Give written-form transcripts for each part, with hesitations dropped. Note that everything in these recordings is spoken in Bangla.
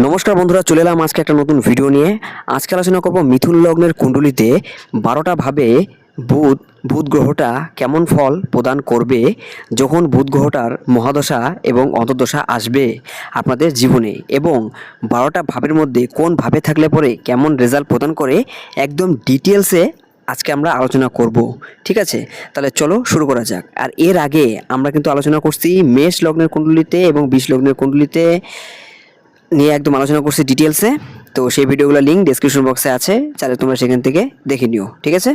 নমস্কার বন্ধুরা, চলে এলাম আজকে একটা নতুন ভিডিও নিয়ে। আজকে আলোচনা করব মিথুন লগ্নের কুণ্ডলিতে 12টা ভাবে বুধ বুধ গ্রহটা কেমন ফল প্রদান করবে যখন বুধ গ্রহটার মহাদশা এবং অন্তর্দশা আসবে আপনাদের জীবনে, এবং 12টা ভাবের মধ্যে কোন ভাবে থাকলে পরে কেমন রেজাল্ট প্রদান করে একদম ডিটেলসে আজকে আমরা আলোচনা করব। ঠিক আছে, তাহলে চলো শুরু করা যাক। আর এর আগে আমরা কিন্তু আলোচনা করছি মেষ লগ্নের কুণ্ডলিতে এবং বৃষ লগ্নের কুণ্ডলিতে নিয়ে একদম আলোচনা করছি ডিটেলসে। তো সেই ভিডিওগুলো লিঙ্ক ডেসক্রিপশন বক্সে আছে, চাইলে তোমরা সেখান থেকে দেখে নিও। ঠিক আছে,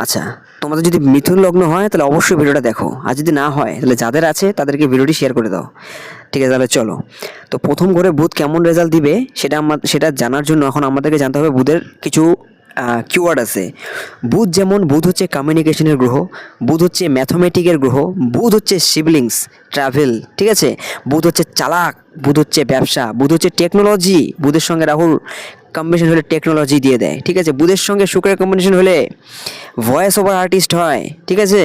আচ্ছা, তোমাদের যদি মিথুন লগ্ন হয় তাহলে অবশ্যই ভিডিওটা দেখো, আর যদি না হয় তাহলে যাদের আছে তাদেরকে ভিডিওটি শেয়ার করে দাও। ঠিক আছে, তাহলে চলো। তো প্রথম ঘরে বুধ কেমন রেজাল্ট দিবে সেটা জানার জন্য এখন আমাদেরকে জানতে হবে বুধের কিছু কিওয়ার্ড আছে। বুধ হচ্ছে কমিউনিকেশনের গ্রহ, বুধ হচ্ছে ম্যাথমেটিকের গ্রহ, বুধ হচ্ছে সিবলিংস, ট্রাভেল। ঠিক আছে, বুধ হচ্ছে চালাক, বুধ হচ্ছে ব্যবসা, বুধ হচ্ছে টেকনোলজি। বুধের সঙ্গে রাহুর কম্বিনেশন হলে টেকনোলজি দিয়ে দেয়। ঠিক আছে, বুধের সঙ্গে শুক্রের কম্বিনেশন হলে ভয়েস ওভার আর্টিস্ট হয়। ঠিক আছে,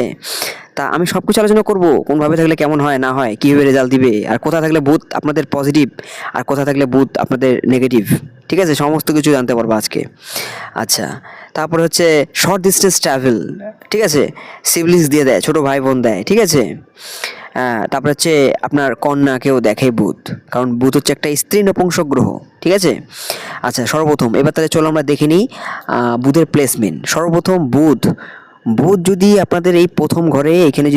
তা আমি সব কিছু আলোচনা করবো কোনভাবে থাকলে কেমন হয় না হয়, কীভাবে রেজাল্ট দিবে, আর কোথায় থাকলে বুধ আপনাদের পজিটিভ আর কোথায় থাকলে বুধ আপনাদের নেগেটিভ। ঠিক আছে, সমস্ত কিছু জানতে পারবো আজকে। আচ্ছা, তারপরে হচ্ছে শর্ট ডিস্টেন্স ট্রাভেল। ঠিক আছে, সিবলিংস দিয়ে দেয়, ছোটো ভাই বোন দেয়। ঠিক আছে, তারপরে হচ্ছে আপনার কন্যাকেও দেখে বুধ, কারণ বুধ হচ্ছে একটা স্ত্রী নপুংসক গ্রহ। ঠিক আছে, আচ্ছা, সর্বপ্রথম এবার তাহলে চলো আমরা দেখে নিই বুধের প্লেসমেন্ট। সর্বপ্রথম বুধ যদি আপনাদের এই প্রথম ঘরে এইখানে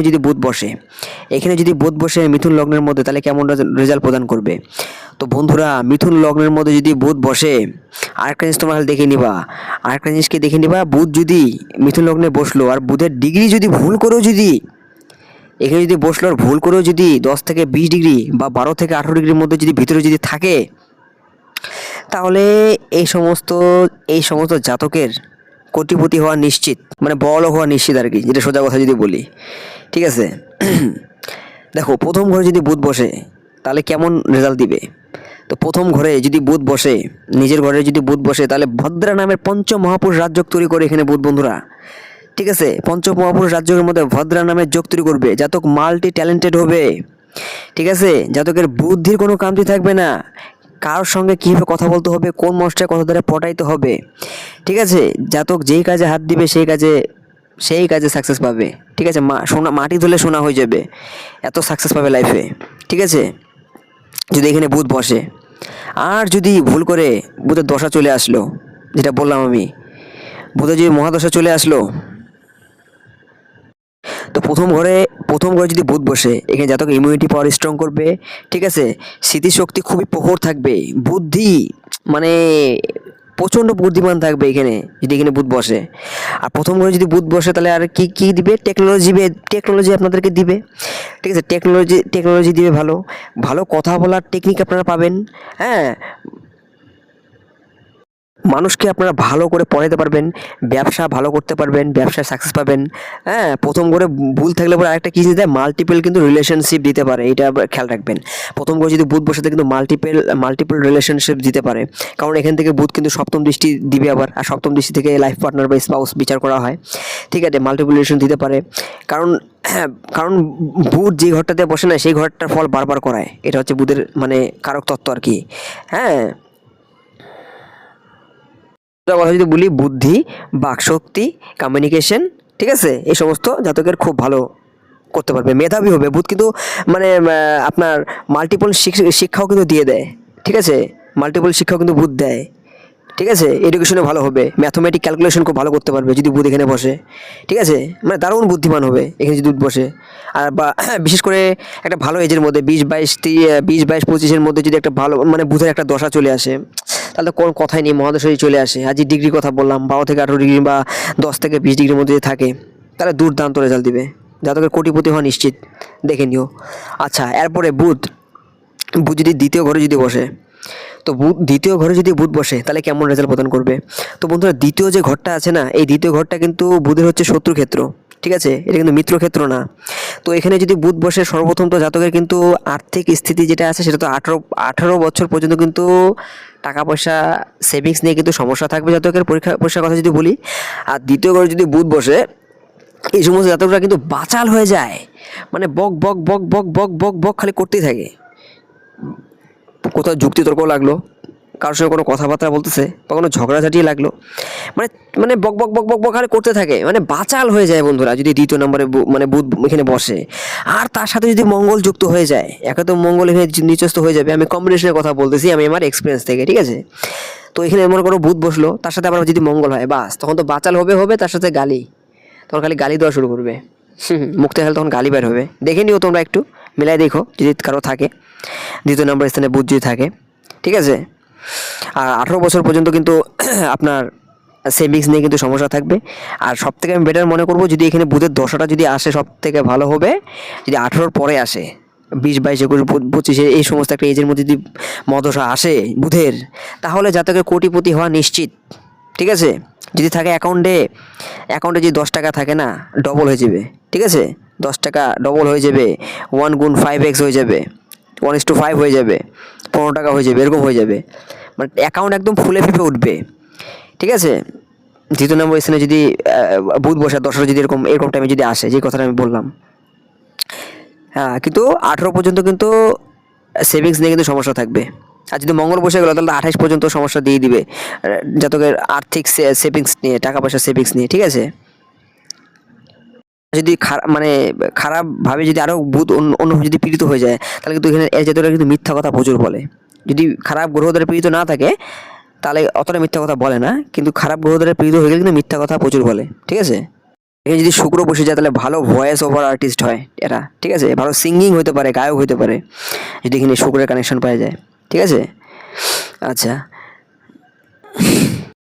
যদি বুধ বসে মিথুন লগ্নের মধ্যে, তাহলে কেমন রেজাল্ট প্রদান করবে। তো বন্ধুরা, মিথুন লগ্নের মধ্যে যদি বুধ বসে, আরেকটা জিনিস তোমরা দেখে নিবা, বুধ যদি মিথুন লগ্নে বসলো আর বুধের ডিগ্রি যদি ভুল করেও যদি এখানে যদি বসলো আর ভুল করেও যদি 10 থেকে 20 ডিগ্রি বা 12 থেকে 18 ডিগ্রির মধ্যে যদি ভিতরে যদি থাকে, তাহলে এই সমস্ত জাতকের কোটিপতি হওয়া নিশ্চিত, মানে বড় হওয়া নিশ্চিত আর কি, যেটা সোজা কথা যদি বলি। ঠিক আছে, দেখো প্রথম ঘরে যদি বুধ বসে তাহলে কেমন রেজাল্ট দিবে। তো প্রথম ঘরে যদি বুধ বসে, নিজের ঘরে যদি বুধ বসে, তাহলে ভদ্রা নামের পঞ্চমহাপুরুষ রাজযোগ তৈরি করে এখানে বুধ, বন্ধুরা। ঠিক আছে, পঞ্চমহাপুরুষ রাজযোগের মধ্যে ভদ্রা নামের যোগ তৈরি করবে, জাতক মাল্টি ট্যালেন্টেড হবে। ঠিক আছে, জাতকের বুদ্ধির কোনো কামতি থাকবে না, কারোর সঙ্গে কীভাবে কথা বলতে হবে, কোন মশটায় কথা ধরে পটাইতে হবে। ঠিক আছে, জাতক যেই কাজে হাত দিবে সেই কাজে সাকসেস পাবে। ঠিক আছে, মাটি ধরলে সোনা হয়ে যাবে, এত সাকসেস পাবে লাইফে। ঠিক আছে, যদি এখানে বুধ বসে, আর যদি ভুল করে বুধের দশা চলে আসলো, যেটা বললাম আমি, বুধের যদি মহাদশা চলে আসলো, তো প্রথম ঘরে যদি বুধ বসে, এখানে জাতক ইমিউনিটি পাওয়ার স্ট্রং করবে। ঠিক আছে, স্মৃতিশক্তি খুবই প্রখর থাকবে, বুদ্ধি মানে প্রচণ্ড বুদ্ধিমান থাকবে এখানে যদি এখানে বুধ বসে। আর প্রথম ঘরে যদি বুধ বসে, তাহলে আর কি দিবে, টেকনোলজি আপনাদেরকে দিবে। ঠিক আছে, টেকনোলজি দিবে, ভালো ভালো কথা বলার টেকনিক আপনারা পাবেন। হ্যাঁ, মানুষকে আপনারা ভালো করে পড়াতে পারবেন, ব্যবসা ভালো করতে পারবেন, ব্যবসায় সাকসেস পাবেন। হ্যাঁ, প্রথম করে ভুল থাকলে পরে আরেকটা কী দিতে, মাল্টিপল কিন্তু রিলেশনশিপ দিতে পারে, এটা খেয়াল রাখবেন। প্রথম করে যদি বুধ বসে থাকে কিন্তু মাল্টিপল রিলেশনশিপ দিতে পারে, কারণ এখান থেকে বুধ কিন্তু সপ্তম দৃষ্টি দিবে আবার, আর সপ্তম দৃষ্টি থেকে লাইফ পার্টনার বা স্পাউস বিচার করা হয়। ঠিক আছে, মাল্টিপল রিলেশন দিতে পারে, কারণ বুধ যে ঘরটাতে বসে না, সেই ঘরটার ফল বারবার করায়, এটা হচ্ছে বুধের মানে কারক তত্ত্ব আর কি। হ্যাঁ, কথা যদি বলি, বুদ্ধি, বাকশক্তি, কমিউনিকেশন, ঠিক আছে, এই সমস্ত জাতকের খুব ভালো করতে পারবে, মেধাবী হবে বুধ। কিন্তু মানে আপনার মাল্টিপল শিক্ষাও কিন্তু দিয়ে দেয়। ঠিক আছে, মাল্টিপল শিক্ষাও কিন্তু বুধ দেয়। ঠিক আছে, এডুকেশনে ভালো হবে, ম্যাথমেটিক ক্যালকুলেশন খুব ভালো করতে পারবে যদি বুধ এখানে বসে। ঠিক আছে, মানে দারুণ বুদ্ধিমান হবে এখানে যদি বুধ বসে। আর বা বিশেষ করে একটা ভালো এজের মধ্যে 20-22-25-এর মধ্যে যদি একটা ভালো মানে বুধের একটা দশা চলে আসে, তাহলে কোন কথাই নেই, মহাদশায় চলে আসে। আজ ডিগ্রির কথা বললাম, 12 থেকে 18 ডিগ্রি বা 10 থেকে 20 ডিগ্রির মধ্যে যদি থাকে, তাহলে দুর্দান্ত রেজাল্ট দিবে, জাতকের কোটিপতি হওয়া নিশ্চিত, দেখে নিও। আচ্ছা, এরপরে বুধ যদি দ্বিতীয় ঘরে যদি বসে, তো দ্বিতীয় ঘরে যদি বুধ বসে তাহলে কেমন রেজাল্ট প্রদান করবে। তো বন্ধুরা, দ্বিতীয় যে ঘরটা আছে না, এই দ্বিতীয় ঘরটা কিন্তু বুধের হচ্ছে শত্রু ক্ষেত্র। ঠিক আছে, এটা কিন্তু মিত্র ক্ষেত্র না। তো এখানে যদি বুধ বসে, সর্বপ্রথম তো জাতকের কিন্তু আর্থিক স্থিতি যেটা আছে সেটা তো 18 বছর পর্যন্ত কিন্তু টাকা পয়সা সেভিংস নিয়ে কিন্তু সমস্যা থাকবে জাতকের, পরীক্ষার কথা যদি বলি। আর দ্বিতীয় ঘরে যদি বুধ বসে, এই সমস্ত জাতকরা কিন্তু বাচাল হয়ে যায়, মানে বক বক বক বক বক বক বক খালি করতেই থাকে, কোথাও যুক্তিতর্ক লাগলো, কারোর সঙ্গে কোনো কথাবার্তা বলতেছে বা কোনো ঝগড়াঝাটি লাগলো, মানে মানে বক বক বক বক বক খালি করতে থাকে, মানে বাচাল হয়ে যায় বন্ধুরা যদি দ্বিতীয় নম্বরে মানে বুধ এখানে বসে। আর তার সাথে যদি মঙ্গল যুক্ত হয়ে যায়, একে তো মঙ্গল এখানে নিচস্থ হয়ে যাবে, আমি কম্বিনেশনের কথা বলতেছি, আমি আমার এক্সপিরিয়েন্স থেকে, ঠিক আছে। তো এখানে মনে করো বুধ বসলো, তার সাথে আবার যদি মঙ্গল হয়, বাস তখন তো বাচাল হবে তার সাথে গালি, তখন খালি গালি দেওয়া শুরু করবে। মুখ থেকে তখন গালি বের হবে। দেখে নিও তোমরা, একটু মিলাই দেখো যদি কারো থাকে দ্বিতীয় নম্বর স্থানে বুধ যদি থাকে, ঠিক আছে। আর 18 বছর পর্যন্ত কিন্তু আপনার সেভিংস নিয়ে কিন্তু সমস্যা থাকবে। আর সব থেকে আমি বেটার মনে করবো যদি এখানে বুধের দশাটা যদি আসে, সব থেকে ভালো হবে যদি 18-র পরে আসে, 20, 22, 21, 25 এই সমস্ত একটা এজের মধ্যে যদি মদশা আসে বুধের, তাহলে জাতকের কোটিপতি হওয়া নিশ্চিত, ঠিক আছে। যদি থাকে অ্যাকাউন্টে যদি 10 টাকা থাকে না, ডবল হয়ে যাবে, ঠিক আছে। 10 টাকা ডবল হয়ে যাবে, 1 গুণ 5x হয়ে যাবে, 1:5 হয়ে যাবে, 15 টাকা হয়ে যাবে, এরকম হয়ে যাবে, মানে অ্যাকাউন্ট একদম ফুলে ফেঁপে উঠবে, ঠিক আছে। দ্বিতীয় নম্বর স্থানে যদি বুধ বসে দশটা যদি এরকম টাইমে যদি আসে, যে কথাটা আমি বললাম, হ্যাঁ, কিন্তু 18 পর্যন্ত কিন্তু সেভিংস নিয়ে কিন্তু সমস্যা থাকবে। আর যদি মঙ্গল বসে গেল তাহলে 28 পর্যন্ত সমস্যা দিয়ে দিবে জাতকের আর্থিক সেভিংস নিয়ে, টাকা পয়সা সেভিংস নিয়ে, ঠিক আছে। যদি মানে খারাপভাবে যদি আরও বুধ অন্য যদি পীড়িত হয়ে যায়, তাহলে কিন্তু এখানে এর জাতকরা কিন্তু মিথ্যা কথা প্রচুর বলে। যদি খারাপ গ্রহ দ্বারা পীড়িত না থাকে তাহলে অতটা মিথ্যা কথা বলে না, কিন্তু খারাপ গ্রহ দ্বারা পীড়িত হয়ে গেলে কিন্তু মিথ্যা কথা প্রচুর বলে, ঠিক আছে। এখানে যদি শুক্র বসে যায় তাহলে ভালো ভয়েস ওভার আর্টিস্ট হয় এরা, ঠিক আছে। ভালো সিঙ্গিং হতে পারে, গায়ক হতে পারে যদি এখানে শুক্রের কানেকশন পাওয়া যায়, ঠিক আছে। আচ্ছা,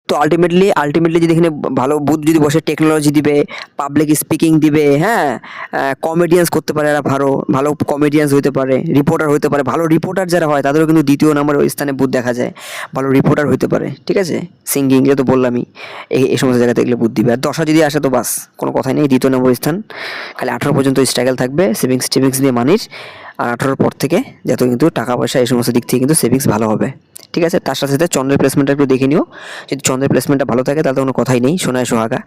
তো আলটিমেটলি যদি এখানে ভালো বুধ যদি বসে, টেকনোলজি দিবে, পাবলিক স্পিকিং দিবে, হ্যাঁ, কমেডিয়ান্স করতে পারে এরা, ভালো কমেডিয়ান্স হতে পারে, রিপোর্টার হতে পারে। ভালো রিপোর্টার যারা হয় তাদেরও কিন্তু দ্বিতীয় নম্বর স্থানে বুধ দেখা যায়, ভালো রিপোর্টার হতে পারে, ঠিক আছে। সিঙ্গিং তো বললামই, এই সমস্ত জায়গাতে এগুলো বুধ দিবে। আর দশা যদি আসে তো বাস কোনো কথাই নেই, দ্বিতীয় নম্বর স্থান, খালি 18 পর্যন্ত স্ট্রাগল থাকবে সেভিংস নিয়ে মানির। আর 18-র পর থেকে যত কিন্তু টাকা পয়সা এই সমস্ত দিক থেকে কিন্তু সেভিংস ভালো হবে, ঠিক আছে। তার সাথে সাথে চন্দ্রের প্লেসমেন্টটা একটু দেখে নিও, যদি চন্দ্রের প্লেসমেন্টটা ভালো থাকে তাহলে কোনো কথাই নেই, সোনায় সোহাগা।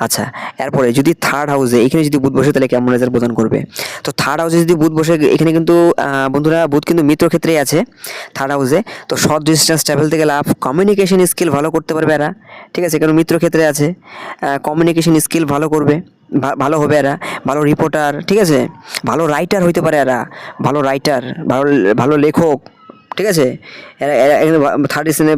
আচ্ছা, এরপরে যদি থার্ড হাউসে এখানে যদি বুধ বসে তাহলে কেমন রেজাল্ট প্রদান করবে। তো থার্ড হাউসে যদি বুধ বসে, এখানে কিন্তু বন্ধুরা বুধ কিন্তু মিত্র ক্ষেত্রেই আছে থার্ড হাউসে। তো শর্ট ডিস্টেন্স ট্রাভেল থেকে লাভ, কমিউনিকেশন স্কিল ভালো করতে পারবে এরা, ঠিক আছে, কারণ মিত্র ক্ষেত্রে আছে, কমিউনিকেশন স্কিল ভালো করবে, ভালো হবে এরা, ভালো রিপোর্টার, ঠিক আছে, ভালো রাইটার হইতে পারে এরা, ভালো রাইটার, ভালো লেখক, ঠিক আছে। এরা এখানে থার্ড স্থানে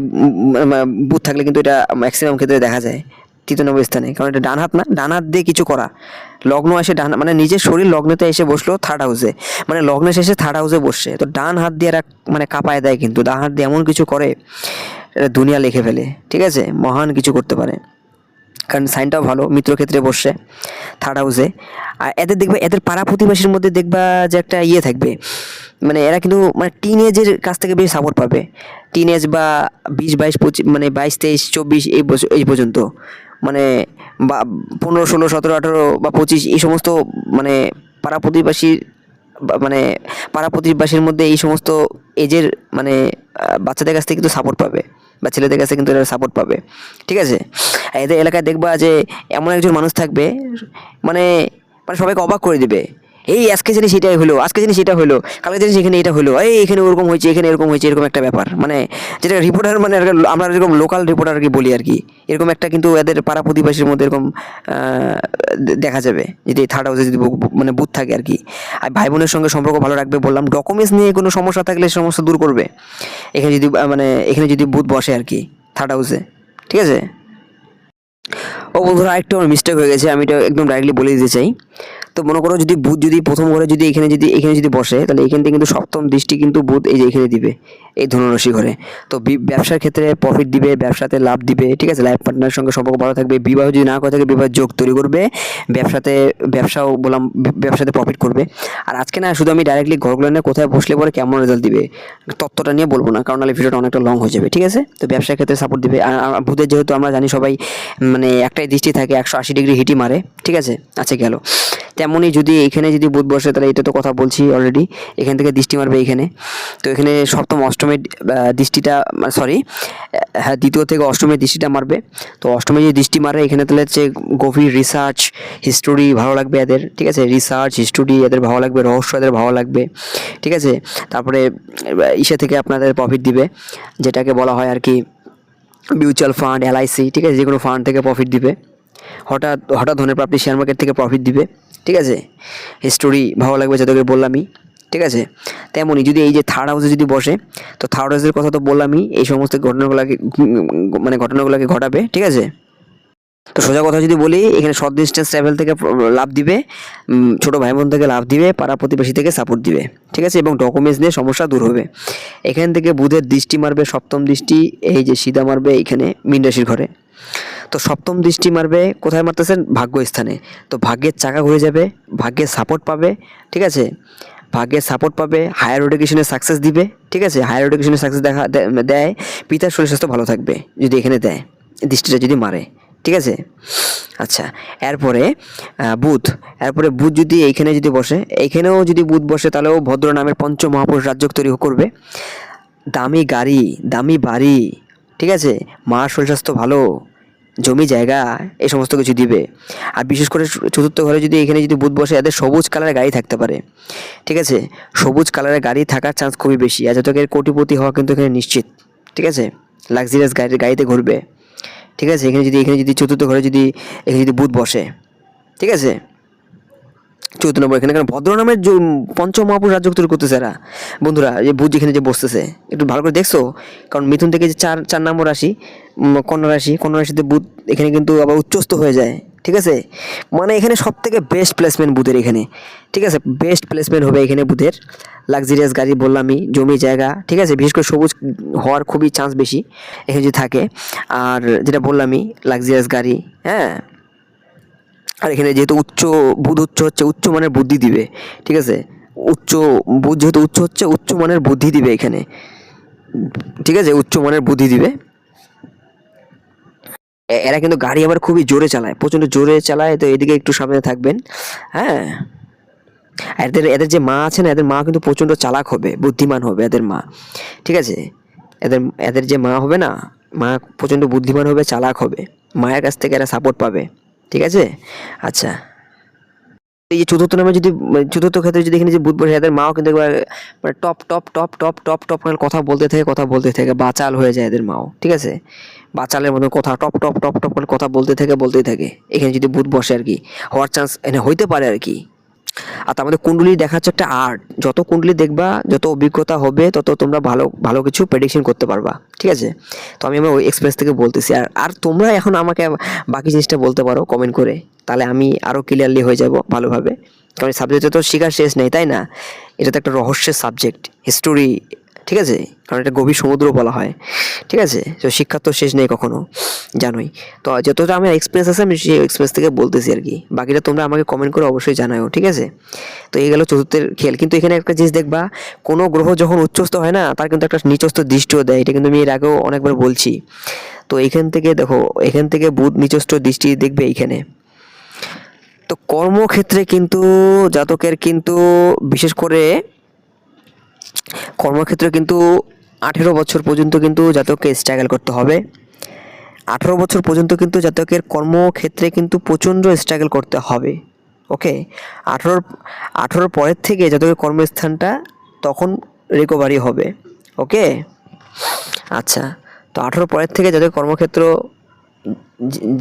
বুথ থাকলে কিন্তু এটা ম্যাক্সিমাম ক্ষেত্রে দেখা যায় তৃতীয় নম্বর স্থানে, কারণ এটা ডান হাত না, ডান হাত দিয়ে কিছু করা, লগ্ন এসে ডান মানে নিজের শরীর লগ্নতে এসে বসলো থার্ড হাউসে, মানে লগ্নে শেষে থার্ড হাউসে বসছে, তো ডান হাত দিয়ে এরা মানে কাঁপায় দেয়, কিন্তু ডান হাত দিয়ে এমন কিছু করে এটা দুনিয়া লিখে ফেলে, ঠিক আছে, মহান কিছু করতে পারে, কারণ সাইনটাও ভালো, মিত্র ক্ষেত্রে বসছে থার্ড হাউসে। আর এদের দেখবে, এদের পাড়া প্রতিবেশীর মধ্যে দেখবা যে একটা থাকবে, মানে এরা কিন্তু মানে টিন এজের কাছ থেকে বেশি সাপোর্ট পাবে, টিন এজ বা 20, 22, 25 মানে 22, 23, 24 এই পর্যন্ত, মানে বা 15, 16, 17, 18 বা 25 এই সমস্ত মানে পাড়া প্রতিবেশীর মানে পাড়া প্রতিবেশীর মধ্যে এই সমস্ত এজের মানে বাচ্চাদের কাছ থেকে কিন্তু সাপোর্ট পাবে, বা ছেলেদের কাছে কিন্তু এরা সাপোর্ট পাবে, ঠিক আছে। এদের এলাকায় দেখবা যে এমন একজন মানুষ থাকবে, মানে মানে সবাইকে অবাক করে দিবে, এই আজকে জানি সেটাই হলো, আজকে জানি সেটা হলো, কালকে জানি এখানে এটা হলো, এই এখানে ওরকম হয়েছে, এখানে এরকম হয়েছে, এরকম একটা ব্যাপার, মানে যেটা রিপোর্টার মানে আমরা এরকম লোকাল রিপোর্টার আর কি বলি আর কি, এরকম একটা কিন্তু এদের পাড়া প্রতিবেশীর মধ্যে এরকম দেখা যাবে যদি থার্ড হাউসে যদি মানে বুথ থাকে আর কি। আর ভাই বোনের সঙ্গে সম্পর্ক ভালো রাখবে বললাম, ডকুমেন্টস নিয়ে কোনো সমস্যা থাকলে সমস্যা দূর করবে এখানে যদি মানে এখানে যদি বুথ বসে আর কি থার্ড হাউসে, ঠিক আছে। ও বন্ধুরা, আরেকটু আমার মিস্টেক হয়ে গেছে, আমি এটা একদম ডাইরেক্টলি বলে দিতে চাই। তো মনে করো যদি বুধ যদি প্রথম ঘরে যদি এখানে যদি বসে, তাহলে এখান থেকে কিন্তু সপ্তম দৃষ্টি কিন্তু বুধ এই যে এখানে দিবে, এই ধনুরাশি ঘরে। তো ব্যবসার ক্ষেত্রে প্রফিট দিবে, ব্যবসাতে লাভ দিবে, ঠিক আছে, লাইফ পার্টনারের সঙ্গে সম্পর্ক ভালো থাকবে, বিবাহ যদি না করে থাকে বিবাহ যোগ তৈরি করবে, ব্যবসাও বললাম, ব্যবসাতে প্রফিট করবে। আর আজকে না শুধু আমি ডাইরেক্টলি ঘরগুলো নিয়ে কোথায় বসলে পরে কেমন রেজাল্ট দিবে তত্ত্বটা নিয়ে বলবো না, কারণ নাহলে ভিডিওটা অনেকটা লং হয়ে যাবে, ঠিক আছে। তো ব্যবসার ক্ষেত্রে সাপোর্ট দিবে। আর বুধের যেহেতু আমরা জানি সবাই মানে একটাই দৃষ্টি থাকে, 180 ডিগ্রি হিটই মারে, ঠিক আছে। আচ্ছা গেল, তো তেমনই যদি এখানে যদি বুধ বসে তাহলে এটা তো কথা বলছি অলরেডি, এখান থেকে দৃষ্টি মারবে এখানে। তো এখানে সপ্তম অষ্টমের দৃষ্টিটা, সরি হ্যাঁ দ্বিতীয় থেকে অষ্টমের দৃষ্টিটা মারবে। তো অষ্টমে যদি দৃষ্টি মারে এখানে তাহলে হচ্ছে গভীর রিসার্চ হিস্টোরি ভালো লাগবে এদের, ঠিক আছে, রিসার্চ হিস্টোরি এদের ভালো লাগবে, রহস্য এদের ভালো লাগবে, ঠিক আছে। তারপরে ইসে থেকে আপনাদের প্রফিট দিবে, যেটাকে বলা হয় আর কি মিউচুয়াল ফান্ড, এলআইসি, ঠিক আছে, যে কোনো ফান্ড থেকে প্রফিট দিবে। হঠাৎ হঠাৎ ধনের প্রাপ্তি শেয়ার মার্কেট থেকে প্রফিট দিবে, ঠিক আছে। হিস্টোরি ভালো লাগবে যাদেরকে বললামই, ঠিক আছে। তেমনই যদি এই যে থার্ড হাউসে যদি বসে, তো থার্ড হাউসের কথা তো বললামই, এই সমস্ত ঘটনাগুলোকে মানে ঘটনাগুলোকে ঘটাবে, ঠিক আছে। তো সোজা কথা যদি বলি, এখানে শর্ট ডিস্টেন্স ট্রাভেল থেকে লাভ দিবে, ছোটো ভাই বোন থেকে লাভ দিবে, পাড়া প্রতিবেশী থেকে সাপোর্ট দিবে, ঠিক আছে, এবং ডকুমেন্টস নিয়ে সমস্যা দূর হবে। এখান থেকে বুধের দৃষ্টি মারবে, সপ্তম দৃষ্টি এই যে সিধা মারবে এইখানে মীন রাশির ঘরে। তো সপ্তম দৃষ্টি মারবে কোথায় মারতেছেন? ভাগ্যস্থানে। তো ভাগ্যের চাকা ঘুরে যাবে, ভাগ্যের সাপোর্ট পাবে, ঠিক আছে, ভাগ্যের সাপোর্ট পাবে, হায়ার এডুকেশনে সাকসেস দিবে, ঠিক আছে, হায়ার এডুকেশনে সাকসেস দেয়। পিতার শরীর স্বাস্থ্য ভালো থাকবে যদি এখানে দেয়, দৃষ্টিটা যদি মারে, ঠিক আছে। আচ্ছা, এরপরে বুধ যদি এইখানে যদি বসে, এইখানেও যদি বুধ বসে তাহলেও ভদ্র নামের পঞ্চ মহাপুরুষ রাজ্য তৈরি করবে। দামি গাড়ি, দামি বাড়ি, ঠিক আছে, মার শরীর স্বাস্থ্য ভালো, জমি জায়গা, এই সমস্ত কিছু দিবে। আর বিশেষ করে চতুর্থ ঘরে যদি এখানে যদি বুধ বসে, এদের সবুজ কালারের গাড়ি থাকতে পারে, ঠিক আছে, সবুজ কালারের গাড়ি থাকার চান্স খুবই বেশি। আর জাতকের কোটিপতি হওয়া কিন্তু এখানে নিশ্চিত, ঠিক আছে, লাক্সারিয়াস গাড়িতে ঘুরবে, ঠিক আছে। এখানে যদি চতুর্থ ঘরে যদি এখানে যদি বুধ বসে, ঠিক আছে, চতুর্থ নম্বর এখানে, কারণ ভদ্র নামের পঞ্চ মহাপুরুষ রাজ্য তৈরি করতেছে এরা। বন্ধুরা এই বুধ যেখানে যে বসতেছে একটু ভালো করে দেখছো, কারণ মিথুন থেকে যে চার নম্বর রাশি কন্যা রাশিতে বুধ এখানে কিন্তু আবার উচ্চস্থ হয়ে যায়, ঠিক আছে। মানে এখানে সব থেকে বেস্ট প্লেসমেন্ট বুধের এখানে, ঠিক আছে, বেস্ট প্লেসমেন্ট হবে এখানে বুধের। লাক্সারিয়াস গাড়ি বললামই, জমি জায়গা, ঠিক আছে, বিশেষ করে সবুজ হওয়ার খুবই চান্স বেশি এখানে যদি থাকে। আর যেটা বললামই লাক্সারিয়াস গাড়ি, হ্যাঁ। আর এখানে যেহেতু বুধ উচ্চ হচ্ছে, উচ্চ মানের বুদ্ধি দিবে, ঠিক আছে, বুধ যেহেতু উচ্চ হচ্ছে, উচ্চ মানের বুদ্ধি দিবে এখানে, ঠিক আছে, উচ্চ মানের বুদ্ধি দিবে। এরা কিন্তু গাড়ি আবার খুবই জোরে চালায়, প্রচণ্ড জোরে চালায়, তো এদিকে একটু সামনে থাকবেন, হ্যাঁ। এদের যে মা আছে না, এদের মা কিন্তু প্রচণ্ড চালাক হবে, বুদ্ধিমান হবে এদের মা, ঠিক আছে। এদের যে মা হবে না, মা প্রচণ্ড বুদ্ধিমান হবে, চালাক হবে, মায়ের কাছ থেকে এরা সাপোর্ট পাবে, ঠিক আছে। আচ্ছা, এই যে চতুর্থ ক্ষেত্রে যদি এখানে যে বুধ বসে, এদের মাও কিন্তু একবার মানে top top top top top top মানে কথা বলতে থাকে, বাচাল হয়ে যায় এদের মাও, ঠিক আছে, বাচালের মতো কথা টপ টপ টপ টপ করে কথা বলতেই থাকে। এখানে যদি বুধ বসে আর কি, হওয়ার চান্স এখানে হইতে পারে আর কি। আর তার মধ্যে কুণ্ডলী দেখা হচ্ছে একটা আর্ট, যত কুণ্ডলী দেখবা, যত অভিজ্ঞতা হবে, তত তোমরা ভালো ভালো কিছু প্রেডিকশন করতে পারবা, ঠিক আছে। তো আমি আমার ওই এক্সপিরিয়েন্স থেকে বলতেছি। আর তোমরা এখন আমাকে বাকি জিনিসটা বলতে পারো কমেন্ট করে, তাহলে আমি আরও ক্লিয়ারলি হয়ে যাব ভালোভাবে। কারণ এই সাবজেক্টে তো শেখার শেষ নেই, তাই না? এটা তো একটা রহস্যের সাবজেক্ট, হিস্টোরি, ঠিক আছে, কারণ এটা গভীর সমুদ্র বলা হয়, ঠিক আছে। তো শিক্ষার তো শেষ নেই কখনো, জানোই। তো যতটা আমার এক্সপিরিয়েন্স আছে আমি সেই এক্সপিরিয়েন্স থেকে বলতেছি আর কি, বাকিটা তোমরা আমাকে কমেন্ট করে অবশ্যই জানাও, ঠিক আছে। তো এই গেল চতুর্থের খেল। কিন্তু এখানে একটা জিনিস দেখবা, কোনো গ্রহ যখন উচ্চস্থ হয় না, তার কিন্তু একটা নিচস্থ দৃষ্টিও দেয়, এটা কিন্তু আমি এর আগেও অনেকবার বলছি। তো এখান থেকে দেখো, এখান থেকে বুধ নিচস্থ দৃষ্টি দেখবে এইখানে। তো কর্মক্ষেত্রে কিন্তু জাতকের কিন্তু বিশেষ করে কর্মক্ষেত্রে কিন্তু 18 বছর পর্যন্ত কিন্তু জাতককে স্ট্রাগল করতে হবে। 18 বছর পর্যন্ত কিন্তু জাতকের কর্মক্ষেত্রে কিন্তু প্রচণ্ড স্ট্রাগল করতে হবে, ওকে। 18 পরের থেকে জাতকের কর্মস্থানটা তখন রিকভারি হবে, ওকে। আচ্ছা, তো 18 পরের থেকে যাদের কর্মক্ষেত্র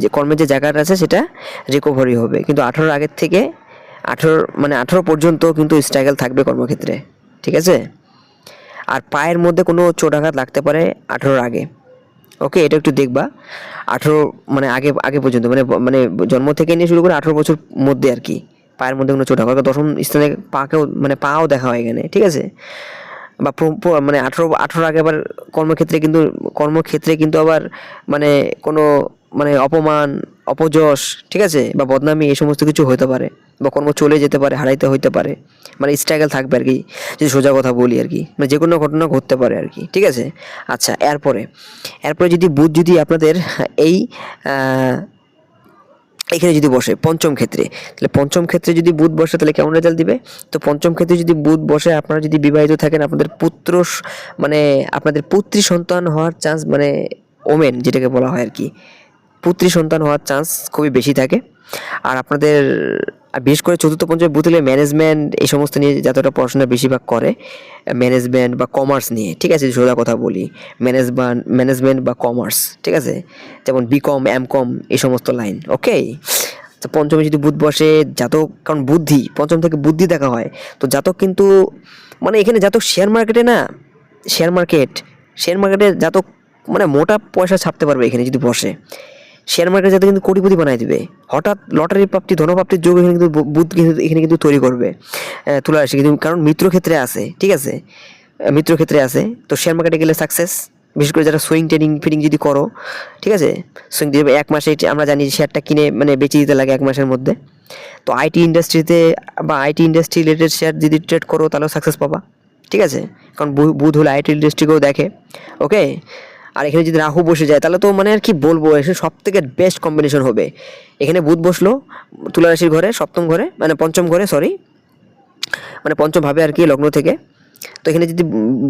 যে কর্মের যে জায়গাটা আছে সেটা রিকভারি হবে, কিন্তু 18 আগের থেকে 18 পর্যন্ত কিন্তু স্ট্রাগল থাকবে কর্মক্ষেত্রে, ঠিক আছে। আর পায়ের মধ্যে কোনো চোটাঘাত লাগতে পারে 18 আগে, ওকে, এটা একটু দেখবা। 18 মানে আগে পর্যন্ত মানে জন্ম থেকে নিয়ে শুরু করে 18 বছর মধ্যে আর কি, পায়ের মধ্যে কোনো চোটাঘাত, দশম স্থানে পাও দেখা হয় এখানে, ঠিক আছে। বা মানে 18 আগে আবার কর্মক্ষেত্রে কিন্তু আবার মানে কোনো মানে অপমান, অপযশ, ঠিক আছে, বা বদনামি, এই সমস্ত কিছু হতে পারে, বা কর্ম চলে যেতে পারে, হারাইতে হইতে পারে, মানে স্ট্রাগল থাকবে আর কি, যদি সোজা কথা বলি আর কি, মানে যে কোনো ঘটনা ঘটতে পারে আর কি, ঠিক আছে। আচ্ছা, এরপরে যদি বুধ যদি আপনাদের এই এখানে যদি বসে পঞ্চম ক্ষেত্রে, তাহলে পঞ্চম ক্ষেত্রে যদি বুধ বসে তাহলে কেমন রেজাল্ট দিবে? তো পঞ্চম ক্ষেত্রে যদি বুধ বসে, আপনারা যদি বিবাহিত থাকেন, আপনাদের মানে আপনাদের পুত্রী সন্তান হওয়ার চান্স, মানে ওমেন যেটাকে বলা হয় আর কি, পুত্রী সন্তান হওয়ার চান্স খুবই বেশি থাকে। আর আপনাদের বিশেষ করে চতুর্থ পঞ্চম বুধ হলে ম্যানেজমেন্ট এই সমস্ত নিয়ে যতটা পড়াশোনা বেশিরভাগ করে, ম্যানেজমেন্ট বা কমার্স নিয়ে, ঠিক আছে, সোজা কথা বলি, ম্যানেজমেন্ট বা কমার্স, ঠিক আছে, যেমন বিকম, এমকম, এই সমস্ত লাইন। ওকে, তো পঞ্চমে যদি বুধ বসে, জাতক, কারণ বুদ্ধি পঞ্চম থেকে বুদ্ধি দেখা হয়, তো জাতক কিন্তু মানে এখানে জাতক শেয়ার মার্কেটে জাতক মানে মোটা পয়সা ছাপতে পারবে এখানে যদি বসে। শেয়ার মার্কেট যাতে কিন্তু কোটিপতি বানায় দিবে, হঠাৎ লটারি প্রাপ্তি, ধনপ্রাপ্তির যোগ এখানে কিন্তু বুধ এখানে কিন্তু তৈরি করবে। তুলা রাশি কিন্তু, কারণ মিত্র ক্ষেত্রে আছে, ঠিক আছে, মিত্র ক্ষেত্রে আছে, তো শেয়ার মার্কেটে গেলে সাকসেস। বিশেষ করে যারা সুইং ট্রেডিং ফিডিং যদি করো, ঠিক আছে, সুইং ট্রেডিং এক মাসে আমরা জানি শেয়ারটা কিনে মানে বেঁচে দিতে লাগে এক মাসের মধ্যে। তো আইটি ইন্ডাস্ট্রিতে বা আইটি ইন্ডাস্ট্রি রিলেটেড শেয়ার যদি ট্রেড করো তাহলেও সাকসেস পাবা, ঠিক আছে, কারণ বুধ হলে আইটি ইন্ডাস্ট্রিকেও দেখে। ওকে, আর এখানে যদি রাহু বসে যায় তাহলে তো মানে আর কি বলবো, এখানে সব থেকে বেস্ট কম্বিনেশন হবে। এখানে বুধ বসলো তুলা রাশির ঘরে, সপ্তম ঘরে, মানে পঞ্চম ঘরে, সরি, মানে পঞ্চম ভাবে আর কি, লগ্ন থেকে। তো এখানে যদি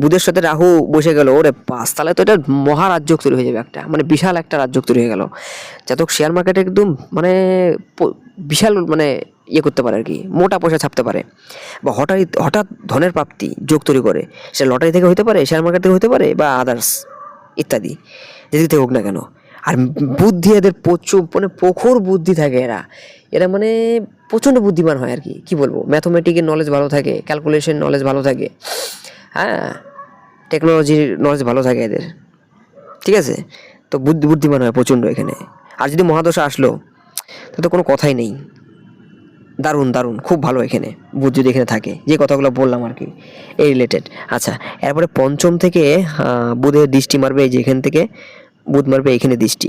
বুধের সাথে রাহু বসে গেল, ওরে পাস, তাহলে তো এটা মহারাজ্য তৈরি হয়ে যাবে, একটা মানে বিশাল একটা রাজ্য তৈরি হয়ে গেল। জাতক শেয়ার মার্কেটে একদম মানে বিশাল মানে ইয়ে করতে পারে আর কি, মোটা পয়সা ছাপতে পারে, বা হঠাৎ ধনের প্রাপ্তি যোগ তৈরি করে। সেটা লটারি থেকে হতে পারে, শেয়ার মার্কেট থেকে হতে পারে, বা আদার্স ইত্যাদি যেদিক থেকে হোক না কেন। আর বুদ্ধি এদের প্রচুর, মানে প্রখর বুদ্ধি থাকে এরা, মানে প্রচণ্ড বুদ্ধিমান হয় আর কি, কী বলবো, ম্যাথমেটিকের নলেজ ভালো থাকে, ক্যালকুলেশন নলেজ ভালো থাকে, হ্যাঁ, টেকনোলজির নলেজ ভালো থাকে এদের, ঠিক আছে। তো বুদ্ধিমান হয় প্রচণ্ড এখানে। আর যদি মহাদশা আসলো তাহলে তো কোনো কথাই নেই, দারুণ খুব ভালো এখানে বুধ যদি এখানে থাকে, যে কথাগুলো বললাম আর কি এই রিলেটেড। আচ্ছা, এরপরে পঞ্চম থেকে বুধের দৃষ্টি মারবে, এই যে এখান থেকে বুধ মারবে এখানে দৃষ্টি।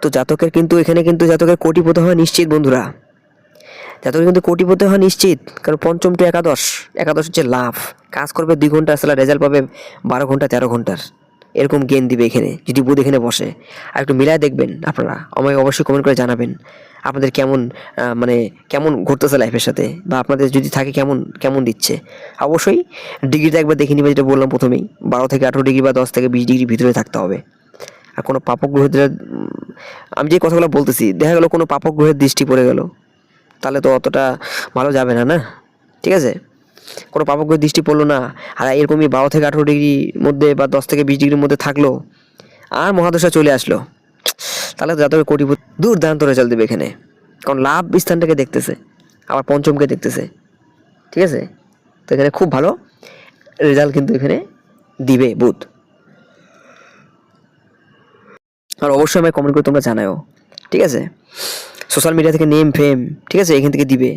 তো জাতকের কিন্তু এখানে কিন্তু জাতকের কোটিপতি হওয়া নিশ্চিত বন্ধুরা, জাতকের কিন্তু কোটিপতি হওয়া নিশ্চিত, কারণ পঞ্চম টু একাদশ হচ্ছে লাভ, কাজ করবে 2 ঘন্টা, আসলে রেজাল্ট পাবে 12 ঘন্টা 13 ঘন্টার, এরকম গেন দিবে এখানে যদি বুধ এখানে বসে। আর একটু মিলায় দেখবেন আপনারা, আমাকে অবশ্যই কমেন্ট করে জানাবেন আপনাদের মানে কেমন ঘুরতেছে লাইফের সাথে, বা আপনাদের যদি থাকে কেমন দিচ্ছে। অবশ্যই ডিগ্রিটা একবার দেখে নিবে, যেটা বললাম প্রথমেই, 12 থেকে 18 ডিগ্রি বা 10 থেকে 20 ডিগ্রি ভিতরে থাকতে হবে। আর কোনো পাপক গ্রহের, আমি যে কথাগুলো বলতেছি, দেখা গেল কোনো পাপক গ্রহের দৃষ্টি পড়ে গেল, তাহলে তো অতটা ভালো যাবে না, না, ঠিক আছে, কোনো পাপক গ্রহের দৃষ্টি পড়লো না, আর এরকমই 12 থেকে 18 ডিগ্রির মধ্যে বা 10 থেকে 20 ডিগ্রির মধ্যে থাকলো, আর মহাদশা চলে আসলো, তাহলে তো জাতকের কোটিপতি দুর্দান্ত রেজাল্ট দেবে এখানে, কারণ লাভ স্থানটাকে দেখতেছে, আবার পঞ্চমকে দেখতেছে, ঠিক আছে। তো এখানে খুব ভালো রেজাল্ট কিন্তু এখানে দিবে বুধ। আর অবশ্যই আমায় কমেন্ট করে তোমরা জানাও, ঠিক আছে, সোশ্যাল মিডিয়া থেকে নেম ফেম, ঠিক আছে, এখান থেকে দিবে,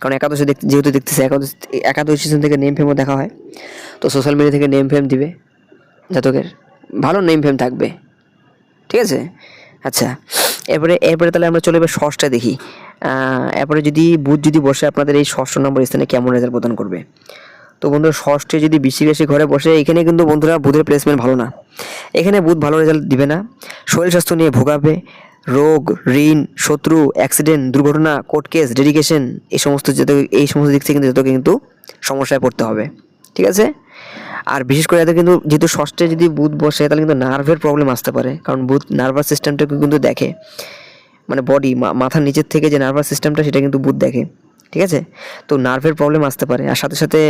কারণ একাদশে যেহেতু দেখতেছে, একাদশ সিজন থেকে নেম ফেমও দেখা হয়, তো সোশ্যাল মিডিয়া থেকে নেম ফেম দিবে, জাতকের ভালো নেম ফেম থাকবে, ঠিক আছে। আচ্ছা, এরপরে তাহলে আমরা চলে এবার ষষ্ঠে দেখি। এরপরে যদি বুধ যদি বসে আপনাদের এই ষষ্ঠ নম্বর স্থানে কেমন রেজাল্ট প্রদান করবে। তো বন্ধুরা, ষষ্ঠে যদি বৃশ্চিক রাশি ঘরে বসে, এখানে কিন্তু বন্ধুরা বুধের প্লেসমেন্ট ভালো না, এখানে বুধ ভালো রেজাল্ট দিবে না, শরীর স্বাস্থ্য নিয়ে ভোগাবে, রোগ, ঋণ, শত্রু, অ্যাক্সিডেন্ট, দুর্ঘটনা, কোর্ট কেস, ডেডিকেশন, এই সমস্ত দিক থেকে কিন্তু সমস্যায় পড়তে হবে, ঠিক আছে। আর বিশেষ করে এদের কিন্তু যেহেতু ষষ্ঠে যদি বুধ বসে, তাহলে কিন্তু নার্ভের প্রবলেম আসতে পারে, কারণ বুধ নার্ভাস সিস্টেমটাকে কিন্তু দেখে, মানে বডি, মাথার নিচের থেকে যে নার্ভাস সিস্টেমটা, সেটা কিন্তু বুধ দেখে, ঠিক আছে। তো নার্ভের প্রবলেম আসতে পারে, আর সাথে সাথে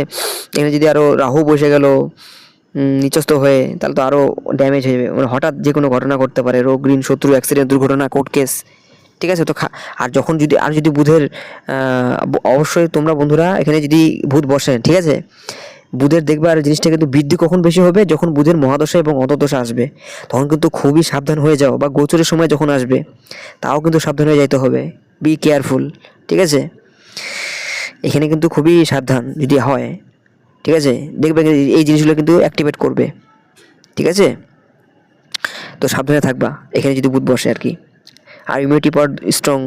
এখানে যদি আরও রাহু বসে গেল নিচস্থ হয়ে, তাহলে তো আরও ড্যামেজ হয়ে যাবে, মানে হঠাৎ যে কোনো ঘটনা ঘটতে পারে, রোগ, ঋণ, শত্রু, অ্যাক্সিডেন্ট, দুর্ঘটনা, কোর্ট কেস, ঠিক আছে। তো আর যদি বুধের অবশ্যই তোমরা বন্ধুরা এখানে যদি বুধ বসেন, ঠিক আছে, বুধের দেখবে আর জিনিসটা কিন্তু বৃদ্ধি কখন বেশি হবে, যখন বুধের মহাদশা এবং অন্তর্দশা আসবে, তখন কিন্তু খুবই সাবধান হয়ে যাও, বা গোচরের সময় যখন আসবে তাও কিন্তু সাবধান হয়ে যাইতে হবে, বি কেয়ারফুল, ঠিক আছে। এখানে কিন্তু খুবই সাবধান যদি হয়, ঠিক আছে, দেখবে এই জিনিসগুলো কিন্তু অ্যাক্টিভেট করবে, ঠিক আছে। তো সাবধানে থাকবা এখানে যদি বুধ বসে আর কি। আর ইমিউনিটি পাওয়ার স্ট্রং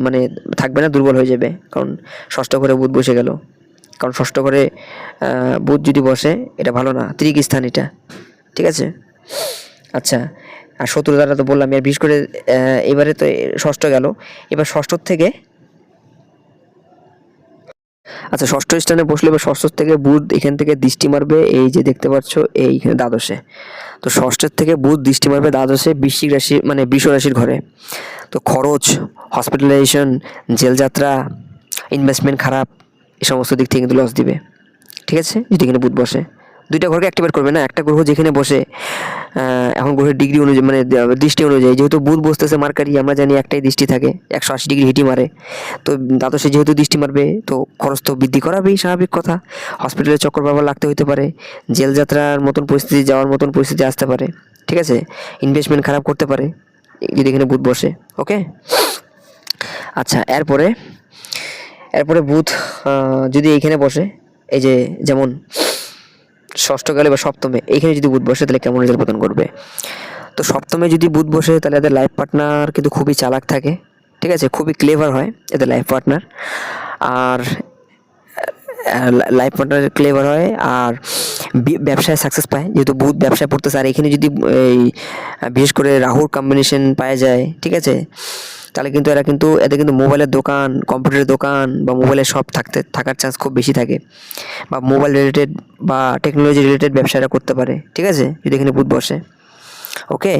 মানে থাকবে না, দুর্বল হয়ে যাবে, কারণ ষষ্ঠ ঘরে বুধ বসে গেল, কারণ ষষ্ঠ ঘরে বুধ যদি বসে, এটা ভালো না, ত্রিক স্থান এটা, ঠিক আছে। আচ্ছা, আর শত্রুতাটা তো বললাম, আর বিশেষ করে এবারে তো ষষ্ঠ গেল, এবার ষষ্ঠর থেকে, আচ্ছা ষষ্ঠ স্থানে বসলে এবার ষষ্ঠ থেকে বুধ এখান থেকে দৃষ্টি মারবে, এই যে দেখতে পাচ্ছ এইখানে দ্বাদশে। তো ষষ্ঠের থেকে বুধ দৃষ্টি মারবে দ্বাদশে বৃশ্চিক রাশি মানে বৃষ রাশির ঘরে। তো খরচ, হসপিটালাইজেশন, জেলযাত্রা, ইনভেস্টমেন্ট খারাপ, এই সমস্ত দিক থেকে কিন্তু লস দিবে। ঠিক আছে, যদি এখানে বুধ বসে দুইটা ঘরকে অ্যাক্টিভেট করবে না, একটা গ্রহ যেখানে বসে এখন গ্রহের ডিগ্রি অনুযায়ী মানে দৃষ্টি অনুযায়ী, যেহেতু বুধ বসতেছে মার্কারি, আমরা জানি একটাই দৃষ্টি থাকে, 180 ডিগ্রি হিটি মারে। তো দ্বাদশে যেহেতু দৃষ্টি মারবে তো খরচ তো বৃদ্ধি করাবেই, স্বাভাবিক কথা। হসপিটালে চক্কর বারবার লাগতে হতে পারে, জেল যাত্রার মতন পরিস্থিতি, যাওয়ার মতন পরিস্থিতি আসতে পারে। ঠিক আছে, ইনভেস্টমেন্ট খারাপ করতে পারে যদি এখানে বুধ বসে। ওকে, আচ্ছা এরপরে বুধ যদি এইখানে বসে, এই যে যেমন ষষ্ঠ গেলে বা সপ্তমে এইখানে যদি বুধ বসে তাহলে কেমন রেজাল্ট প্রদান করবে? তো সপ্তমে যদি বুধ বসে তাহলে এদের লাইফ পার্টনার কিন্তু খুবই চালাক থাকে। ঠিক আছে, খুবই ক্লেভার হয় এদের লাইফ পার্টনার, আর লাইফ পার্টনার ক্লেভার হয়, আর ব্যবসায় সাকসেস পায়, যেহেতু বুধ ব্যবসায় পড়তেছে। আর এখানে যদি এই বিশেষ করে রাহুর কম্বিনেশন পাওয়া যায়, ঠিক আছে, তাহলে কিন্তু এদের কিন্তু মোবাইলের দোকান, কম্পিউটারের দোকান বা মোবাইলের শপ থাকার চান্স খুব বেশি থাকে, বা মোবাইল রিলেটেড বা টেকনোলজি রিলেটেড ব্যবসাটা করতে পারে। ঠিক আছে, যদি এখানে বুধ বসে। ওকে,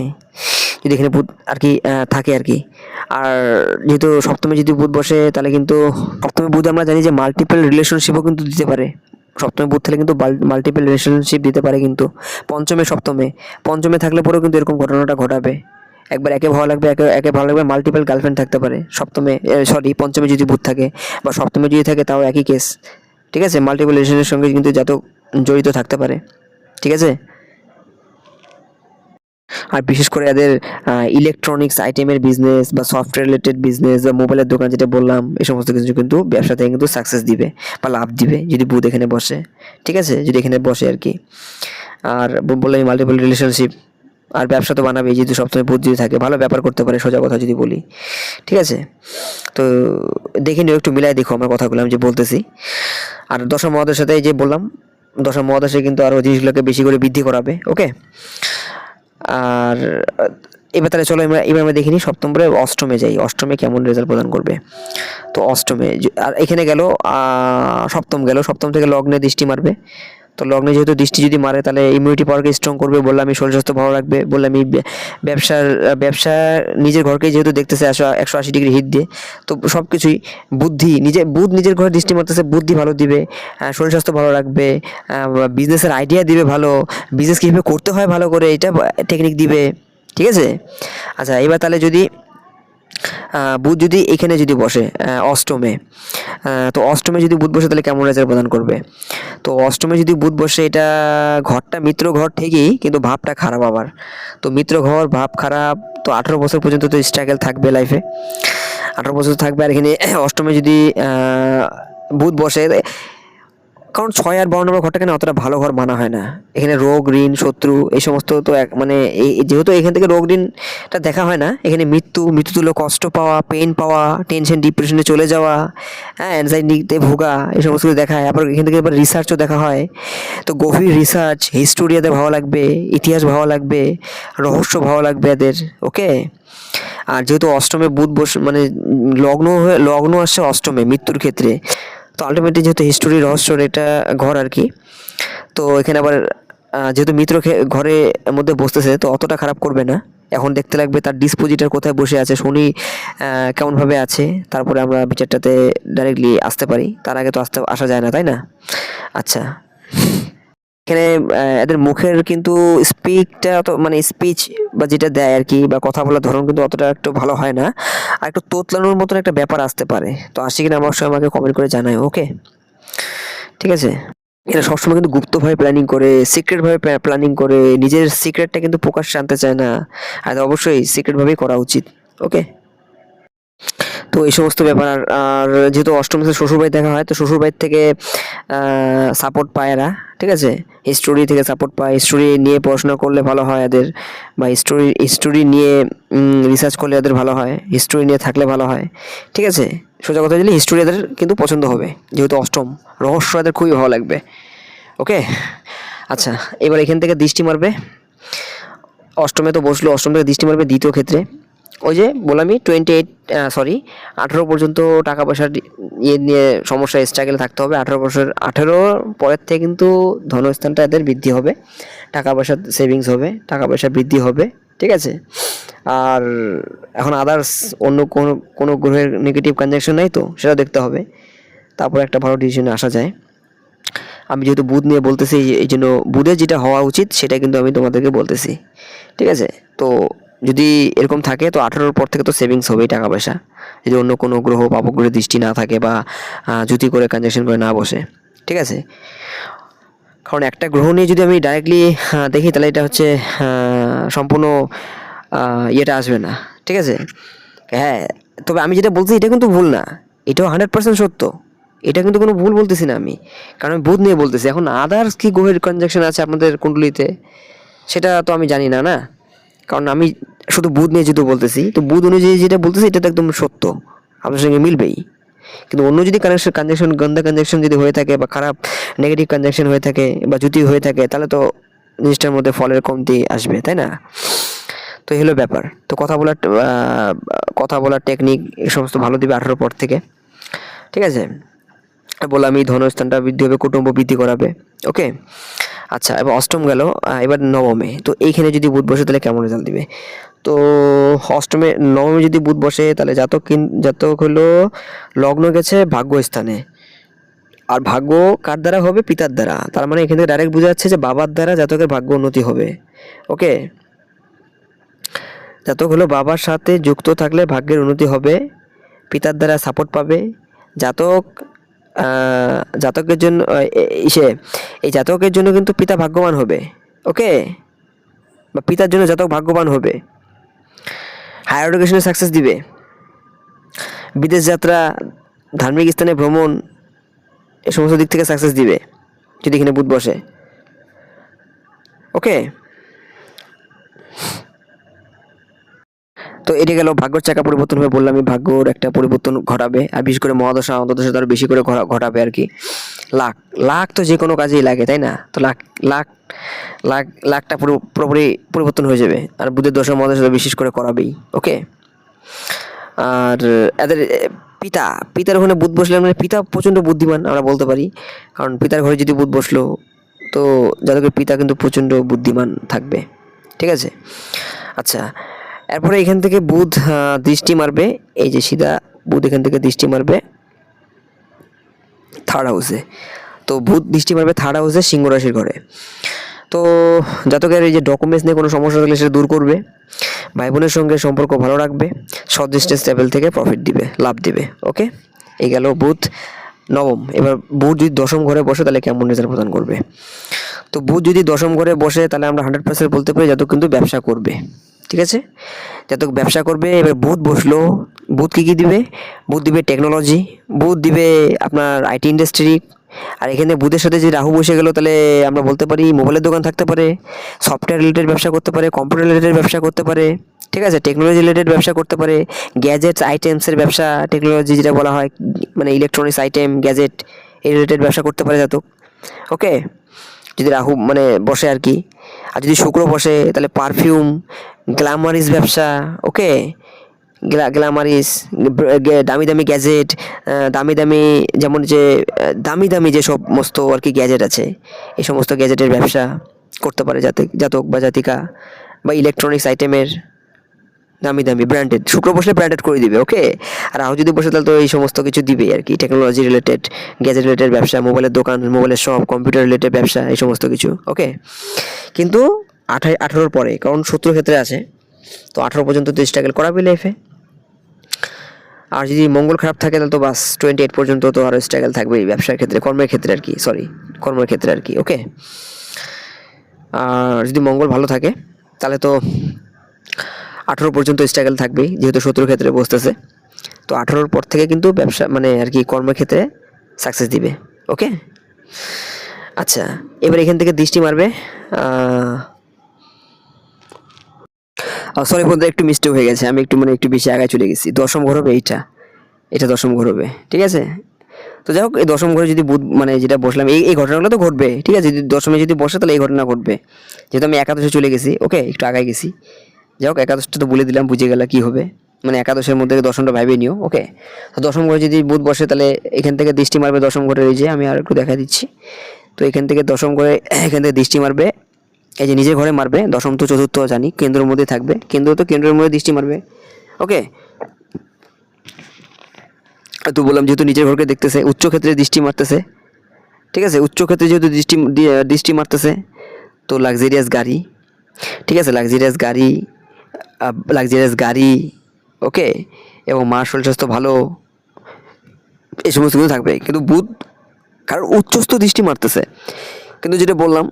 যদি এখানে বুধ আর কি থাকে আর কি। আর যেহেতু সপ্তমে যদি বুধ বসে তাহলে কিন্তু সপ্তমে বুধ আমরা জানি যে মাল্টিপল রিলেশনশিপও কিন্তু দিতে পারে। সপ্তমে বুধ থাকলে কিন্তু মাল্টিপল রিলেশনশিপ দিতে পারে, কিন্তু পঞ্চমে থাকলে পরেও কিন্তু এরকম ঘটনাটা ঘটাবে। একবার একে ভালো লাগবে, একে ভালো লাগবে, মাল্টিপল গার্লফ্রেন্ড থাকতে পারে সপ্তমে, পঞ্চমে যদি বুধ থাকে, বা সপ্তমে যদি থাকে তাও একই কেস। ঠিক আছে, মাল্টিপল রিলেশনের সঙ্গে কিন্তু জাতক জড়িত থাকতে পারে। ঠিক আছে, আর বিশেষ করে এদের ইলেকট্রনিক্স আইটেমের বিজনেস বা সফটওয়্যার রিলেটেড বিজনেস বা মোবাইলের দোকান যেটা বললাম, এই সমস্ত কিছু কিন্তু ব্যবসা থেকে কিন্তু সাকসেস দিবে বা লাভ দিবে যদি বুধ এখানে বসে। ঠিক আছে, যদি এখানে বসে আর কি। আর বললাম মাল্টিপল রিলেশনশিপ, আর ব্যবসা তো বানাবে, যেহেতু সবসময় বুধ যদি থাকে ভালো ব্যাপার করতে পারে, সোজা কথা যদি বলি। ঠিক আছে, তো দেখে নিও, একটু মিলাই দেখো আমার কথাগুলো আমি যে বলতেছি। আর দশম মহাদশের সাথে যে বললাম, দশম মহাদশে কিন্তু আরও জিনিসগুলোকে বেশি করে বৃদ্ধি করাবে। ওকে, আর এবার তাহলে চলো এবার আমরা দেখিনি সপ্তম পরে অষ্টমে যাই, অষ্টমে কেমন রেজাল্ট প্রদান করবে। তো অষ্টমে আর এখানে গেল সপ্তম থেকে লগ্নে দৃষ্টি মারবে। তো লগ্নে যেহেতু দৃষ্টি যদি মারে তাহলে ইমিউনিটি পাওয়ারকে স্ট্রং করবে, বললাম আমি শরীর স্বাস্থ্য ভালো রাখবে, বললাম আমি ব্যবসা নিজের ঘরকেই যেহেতু দেখতেছে 180 ডিগ্রি হিট দিয়ে, তো সব কিছুই বুদ্ধি বুধ নিজের ঘরে দৃষ্টি মারতেছে, বুদ্ধি ভালো দিবে, শরীর স্বাস্থ্য ভালো রাখবে, বিজনেসের আইডিয়া দিবে, ভালো বিজনেস কীভাবে করতে হয় ভালো করে এটা টেকনিক দিবে। ঠিক আছে, আচ্ছা এবার তাহলে যদি বুধ যদি এখানে যদি বসে অষ্টমে, তো অষ্টমে যদি বুধ বসে তাহলে কেমন রেজাল্ট প্রদান করবে? তো অষ্টমে যদি বুধ বসে, এটা ঘরটা মিত্র ঘর ঠিকই, কিন্তু ভাবটা খারাপ আবার। তো মিত্র ঘর ভাব খারাপ, তো 18 বছর পর্যন্ত তো স্ট্রাগল থাকবে লাইফে, 18 বছর থাকবে। আর এখানে অষ্টমে যদি বুধ বসে, কারণ 6 আর 12 নম্বর ঘরটা কেন অতটা ভালো ঘর মানা হয় না, এখানে রোগ ঋণ শত্রু এই সমস্ত তো মানে যেহেতু এখান থেকে রোগ ঋণটা দেখা হয় না, এখানে মৃত্যু তুল্য কষ্ট পাওয়া, পেন পাওয়া, টেনশন ডিপ্রেশনে চলে যাওয়া, হ্যাঁ অ্যানজাইটিতে ভোগা, এই সমস্ত কিছু দেখা হয়। আবার এখান থেকে এবার রিসার্চও দেখা হয়, তো গভীর রিসার্চ, হিস্টোরি এদের ভালো লাগবে, ইতিহাস ভালো লাগবে, রহস্য ভালো লাগবে এদের। ওকে, আর যেহেতু অষ্টমে বুধ মানে লগ্ন আসছে অষ্টমে মৃত্যুর ক্ষেত্রে, তো আলটিমেটলি যেহেতু হিস্টোরি রহস্যর এটা ঘর আর কি, তো এখানে আবার যেহেতু মিত্র ঘরে মধ্যে বসতেছে, তো অতটা খারাপ করবে না। এখন দেখতে লাগবে তার ডিসপোজিটার কোথায় বসে আছে, শনি কেমনভাবে আছে, তারপরে আমরা বিচারটাতে ডাইরেক্টলি আসতে পারি, তার আগে তো আসা যায় না, তাই না? আচ্ছা, এখানে এদের মুখের কিন্তু স্পিকটা তো মানে স্পিচ বা যেটা দেয় আর কি, বা কথা বলার ধরন কিন্তু অতটা একটু ভালো হয় না, আর একটু তোতলানোর মতন একটা ব্যাপার আসতে পারে। তো আসি কিনা অবশ্যই আমাকে কমেন্ট করে জানায়। ওকে, ঠিক আছে, এরা সবসময় কিন্তু গুপ্তভাবে প্ল্যানিং করে, সিক্রেটভাবে প্ল্যানিং করে, নিজের সিক্রেটটা কিন্তু প্রকাশ্যে আনতে চায় না, আর অবশ্যই সিক্রেটভাবেই করা উচিত। ওকে, তো এই সমস্ত ব্যাপার। আর যেহেতু অষ্টম শ্রেণীতে শ্বশুরবাড়ি দেখা হয়, তো শ্বশুরবাড়ির থেকে সাপোর্ট পায় এরা। ঠিক আছে, হিস্টোরি থেকে সাপোর্ট পায়, হিস্টোরি নিয়ে পড়াশোনা করলে ভালো হয় এদের, বা হিস্টোরি নিয়ে রিসার্চ করলে এদের ভালো হয়, হিস্টোরি নিয়ে থাকলে ভালো হয়। ঠিক আছে, সোজা কথা দিলে হিস্টোরি এদের কিন্তু পছন্দ হবে, যেহেতু অষ্টম রহস্য এদের খুবই ভালো লাগবে। ওকে, আচ্ছা এবার এখান থেকে দৃষ্টি মারবে অষ্টমে তো বসলো, অষ্টম থেকে দৃষ্টি মারবে দ্বিতীয় ক্ষেত্রে। ওই যে বললামই 18 পর্যন্ত টাকা পয়সার ইয়ে নিয়ে সমস্যা স্ট্রাগল থাকতে হবে। 18 পরের থেকে কিন্তু ধনস্থানটা এদের বৃদ্ধি হবে, টাকা পয়সা সেভিংস হবে, টাকা পয়সা বৃদ্ধি হবে, ঠিক আছে। আর এখন আদার্স অন্য কোনো কোনো গ্রহের নেগেটিভ কনজাংশন নাই তো, সেটা দেখতে হবে, তারপর একটা ভালো ডিসিশনে আসা যায়। আমি যেহেতু বুধ নিয়ে বলতেছি, এই জন্য বুধের যেটা হওয়া উচিত সেটা কিন্তু আমি তোমাদেরকে বলতেছি, ঠিক আছে। তো যদি এরকম থাকে তো 18 পর থেকে তো সেভিংস হবেই টাকা পয়সা, যদি অন্য কোনো গ্রহ পাপগ্রহের দৃষ্টি না থাকে বা জ্যোতি করে কনজাংশন করে না বসে, ঠিক আছে। কারণ একটা গ্রহ নিয়ে যদি আমি ডাইরেক্টলি দেখি তাহলে এটা হচ্ছে সম্পূর্ণ ইয়েটা আসবে না, ঠিক আছে। হ্যাঁ, তবে আমি যেটা বলছি এটা কিন্তু ভুল না, এটাও 100% সত্য, এটা কিন্তু কোনো ভুল বলতেছি না আমি, কারণ আমি বুধ নিয়ে বলতেছি। এখন আদার্স কি গ্রহের কনজাংশন আছে আপনাদের কুণ্ডলিতে সেটা তো আমি জানি না, না, কারণ আমি শুধু বুধ নিয়ে যেহেতু বলতেছি, তো বুধ অনুযায়ী যেটা বলতেছি এটা তো একদম সত্য, আপনার সঙ্গে মিলবেই। কিন্তু অন্য যদি কনজাংশন গন্ধা কনজাংশন যদি হয়ে থাকে বা খারাপ নেগেটিভ কনজাংশন হয়ে থাকে বা যদি হয়ে থাকে তাহলে তো জিনিসটার মধ্যে ফলের কমতি আসবে, তাই না। তো এই হলো ব্যাপার। তো কথা বলার টেকনিক এই সমস্ত ভালো দিবে 18 পর থেকে, ঠিক আছে। বললাম এই ধনস্থানটা বৃদ্ধি হবে, কুটুম্ব বৃদ্ধি করাবে, ওকে। আচ্ছা, এবার অষ্টম গেল, এবার নবমে। তো এইখানে যদি বুধ বসে তাহলে কেমন রেজাল্ট দিবে? তো নবমে যদি বুধ বসে তাহলে জাতক হলো লগ্ন গেছে ভাগ্যস্থানে, আর ভাগ্য কার দ্বারা হবে? পিতার দ্বারা। তার মানে এখান থেকে ডাইরেক্ট বোঝা যাচ্ছে যে বাবার দ্বারা জাতকের ভাগ্য উন্নতি হবে, ওকে। জাতক হলো বাবার সাথে যুক্ত থাকলে ভাগ্যের উন্নতি হবে, পিতার দ্বারা সাপোর্ট পাবে। জাতক জাতকের জন্য এই জাতকের জন্য কিন্তু পিতা ভাগ্যবান হবে, ওকে, বা পিতার জন্য জাতক ভাগ্যবান হবে। হায়ার এডুকেশনে সাকসেস দিবে, বিদেশ যাত্রা, ধার্মিক স্থানে ভ্রমণ, এই সমস্ত দিক থেকে সাকসেস দিবে যদি এখানে বুধ বসে, ওকে। তো এটা গেল ভাগ্যর চাকা পরিবর্তন হবে, বললাম আমি ভাগ্যর একটা পরিবর্তন ঘটাবে, আর বিশেষ করে মহাদশা অন্তর্দশা আরো বেশি করে ঘটাবে আর কি। লাখ লাখ তো যে কোনো কাজেই লাগে, তাই না। তো লাখ লাখ লাখ লাখটা পুরোপুরি পরিবর্তন হয়ে যাবে, আর বুধের দশা মহাদশা বিশেষ করে করাবেই, ওকে। আর এদের পিতার ওখানে বুধ বসলে মানে পিতা প্রচণ্ড বুদ্ধিমান আমরা বলতে পারি, কারণ পিতার ঘরে যদি বুধ বসলো তো জাতকের পিতা কিন্তু প্রচণ্ড বুদ্ধিমান থাকবে, ঠিক আছে। আচ্ছা, এরপরে এখান থেকে বুধ দৃষ্টি মারবে, এই যে সিধা বুধ এখান থেকে দৃষ্টি মারবে থার্ড হাউসে। তো বুধ দৃষ্টি মারবে থার্ড হাউসে সিংহ রাশির ঘরে। তো জাতকের এই যে ডকুমেন্টস নিয়ে কোনো সমস্যা থাকলে সেটা দূর করবে, ভাই বোনের সঙ্গে সম্পর্ক ভালো রাখবে, শর্ট ডিস্টেন্স ট্রাভেল থেকে প্রফিট দিবে, লাভ দিবে, ওকে। এই গেল বুধ নবম। এবার বুধ যদি দশম ঘরে বসে তাহলে কেমন রেজাল্ট প্রদান করবে? তো বুধ যদি দশম ঘরে বসে তাহলে আমরা 100% বলতে পারি জাতক কিন্তু ব্যবসা করবে, ঠিক আছে। জাতক ব্যবসা করবে। এবার বুধ বসলো, বুধ কী দিবে? বুধ দিবে টেকনোলজি, বুধ দিবে আপনার আইটি ইন্ডাস্ট্রি। আর এখানে বুধের সাথে যে রাহু বসে গেল তাহলে আমরা বলতে পারি মোবাইলের দোকান থাকতে পারে, সফটওয়্যার রিলেটেড ব্যবসা করতে পারে, কম্পিউটার রিলেটেড ব্যবসা করতে পারে, ঠিক আছে, টেকনোলজি রিলেটেড ব্যবসা করতে পারে, গ্যাজেটস আইটেমসের ব্যবসা, টেকনোলজি যেটা বলা হয় মানে ইলেকট্রনিক্স আইটেম গ্যাজেট এই রিলেটেড ব্যবসা করতে পারে জাতক, ওকে, যদি রাহু মানে বসে আর কি। আর যদি শুক্র বসে তাহলে পারফিউম, গ্ল্যামারিস ব্যবসা, ওকে, গ্ল্যামারিস, দামি দামি গ্যাজেট, দামি দামি যেমন যে দামি দামি যে সমস্ত আর কি গ্যাজেট আছে এই সমস্ত গ্যাজেটের ব্যবসা করতে পারে জাতক বা জাতিকা, বা ইলেকট্রনিক্স আইটেমের দামি দামি ব্র্যান্ডেড। শুক্র বসলে ব্র্যান্ডেড করে দিবে, ওকে। আর রাহু যদি বসে তাহলে তো এই সমস্ত কিছু দিবেই আর কি, টেকনোলজি রিলেটেড, গ্যাজেট রিলেটেড ব্যবসা, মোবাইলের দোকান, মোবাইলের শপ, কম্পিউটার রিলেটেড ব্যবসা, এই সমস্ত কিছু, ওকে। কিন্তু 18 পরে, কারণ শত্রু ক্ষেত্রে আছে, তো 18 পর্যন্ত তো স্ট্রাগল করাবে লাইফে। আর যদি মঙ্গল খারাপ থাকে তাহলে তো বাস 28 পর্যন্ত তো আরও স্ট্রাগল থাকবেই ব্যবসার ক্ষেত্রে, কর্মের ক্ষেত্রে আর কি, কর্মের ক্ষেত্রে আর কি, ওকে। আর যদি মঙ্গল ভালো থাকে তাহলে তো 18 পর্যন্ত স্ট্রাগল থাকবেই, যেহেতু শত্রুর ক্ষেত্রে বসতেছে। তো 18 পর থেকে কিন্তু ব্যবসা মানে আর কি কর্মের ক্ষেত্রে সাকসেস দিবে, ওকে। আচ্ছা, এবার এখান থেকে দৃষ্টি মারবে, সরি বন্ধু, একটু মিস্টেক হয়ে গেছে, আমি একটু বেশি আগায় চলে গেছি। দশম ঘর হবে এটা দশম ঘর হবে, ঠিক আছে। তো যাই হোক, এই দশম ঘরে যদি বুধ মানে যেটা বসলাম, এই ঘটনাগুলো তো ঘটবে, ঠিক আছে। যদি দশমে যদি বসে তাহলে এই ঘটনা ঘটবে। যেহেতু আমি একাদশে চলে গেছি, ওকে, একটু আগায় গেছি। যাই হোক, একাদশটা তো বলে দিলাম, বুঝে গেলে কী হবে, মানে একাদশের মধ্যে দশমটা ভাইবে নিও, ওকে। তো দশম ঘরে যদি বুধ বসে তাহলে এখান থেকে দৃষ্টি মারবে দশম ঘরের, এই যে আমি আর একটু দেখা দিচ্ছি। তো এখান থেকে দশম ঘরে এখান থেকে দৃষ্টি মারবে, এই যে নিজের ঘরে মারবে। দশম তো চতুর্থ জানি, কেন্দ্রের মধ্যে থাকবে, কেন্দ্রের মধ্যে দৃষ্টি মারবে, ওকে। তো বললাম যেহেতু নিজের ঘরকে দেখতেছে, উচ্চ ক্ষেত্রে দৃষ্টি মারতেছে, ঠিক আছে। উচ্চ ক্ষেত্রে যেহেতু দৃষ্টি মারতেছে, তো লাক্সারিয়াস গাড়ি, ঠিক আছে, লাক্সারিয়াস গাড়ি, ওকে, এবং মার শরীর স্বাস্থ্য ভালো, এই সমস্ত কিছু থাকবে। কিন্তু বুধ কারণ উচ্চস্থ দৃষ্টি মারতেছে, কিন্তু যেটা বললাম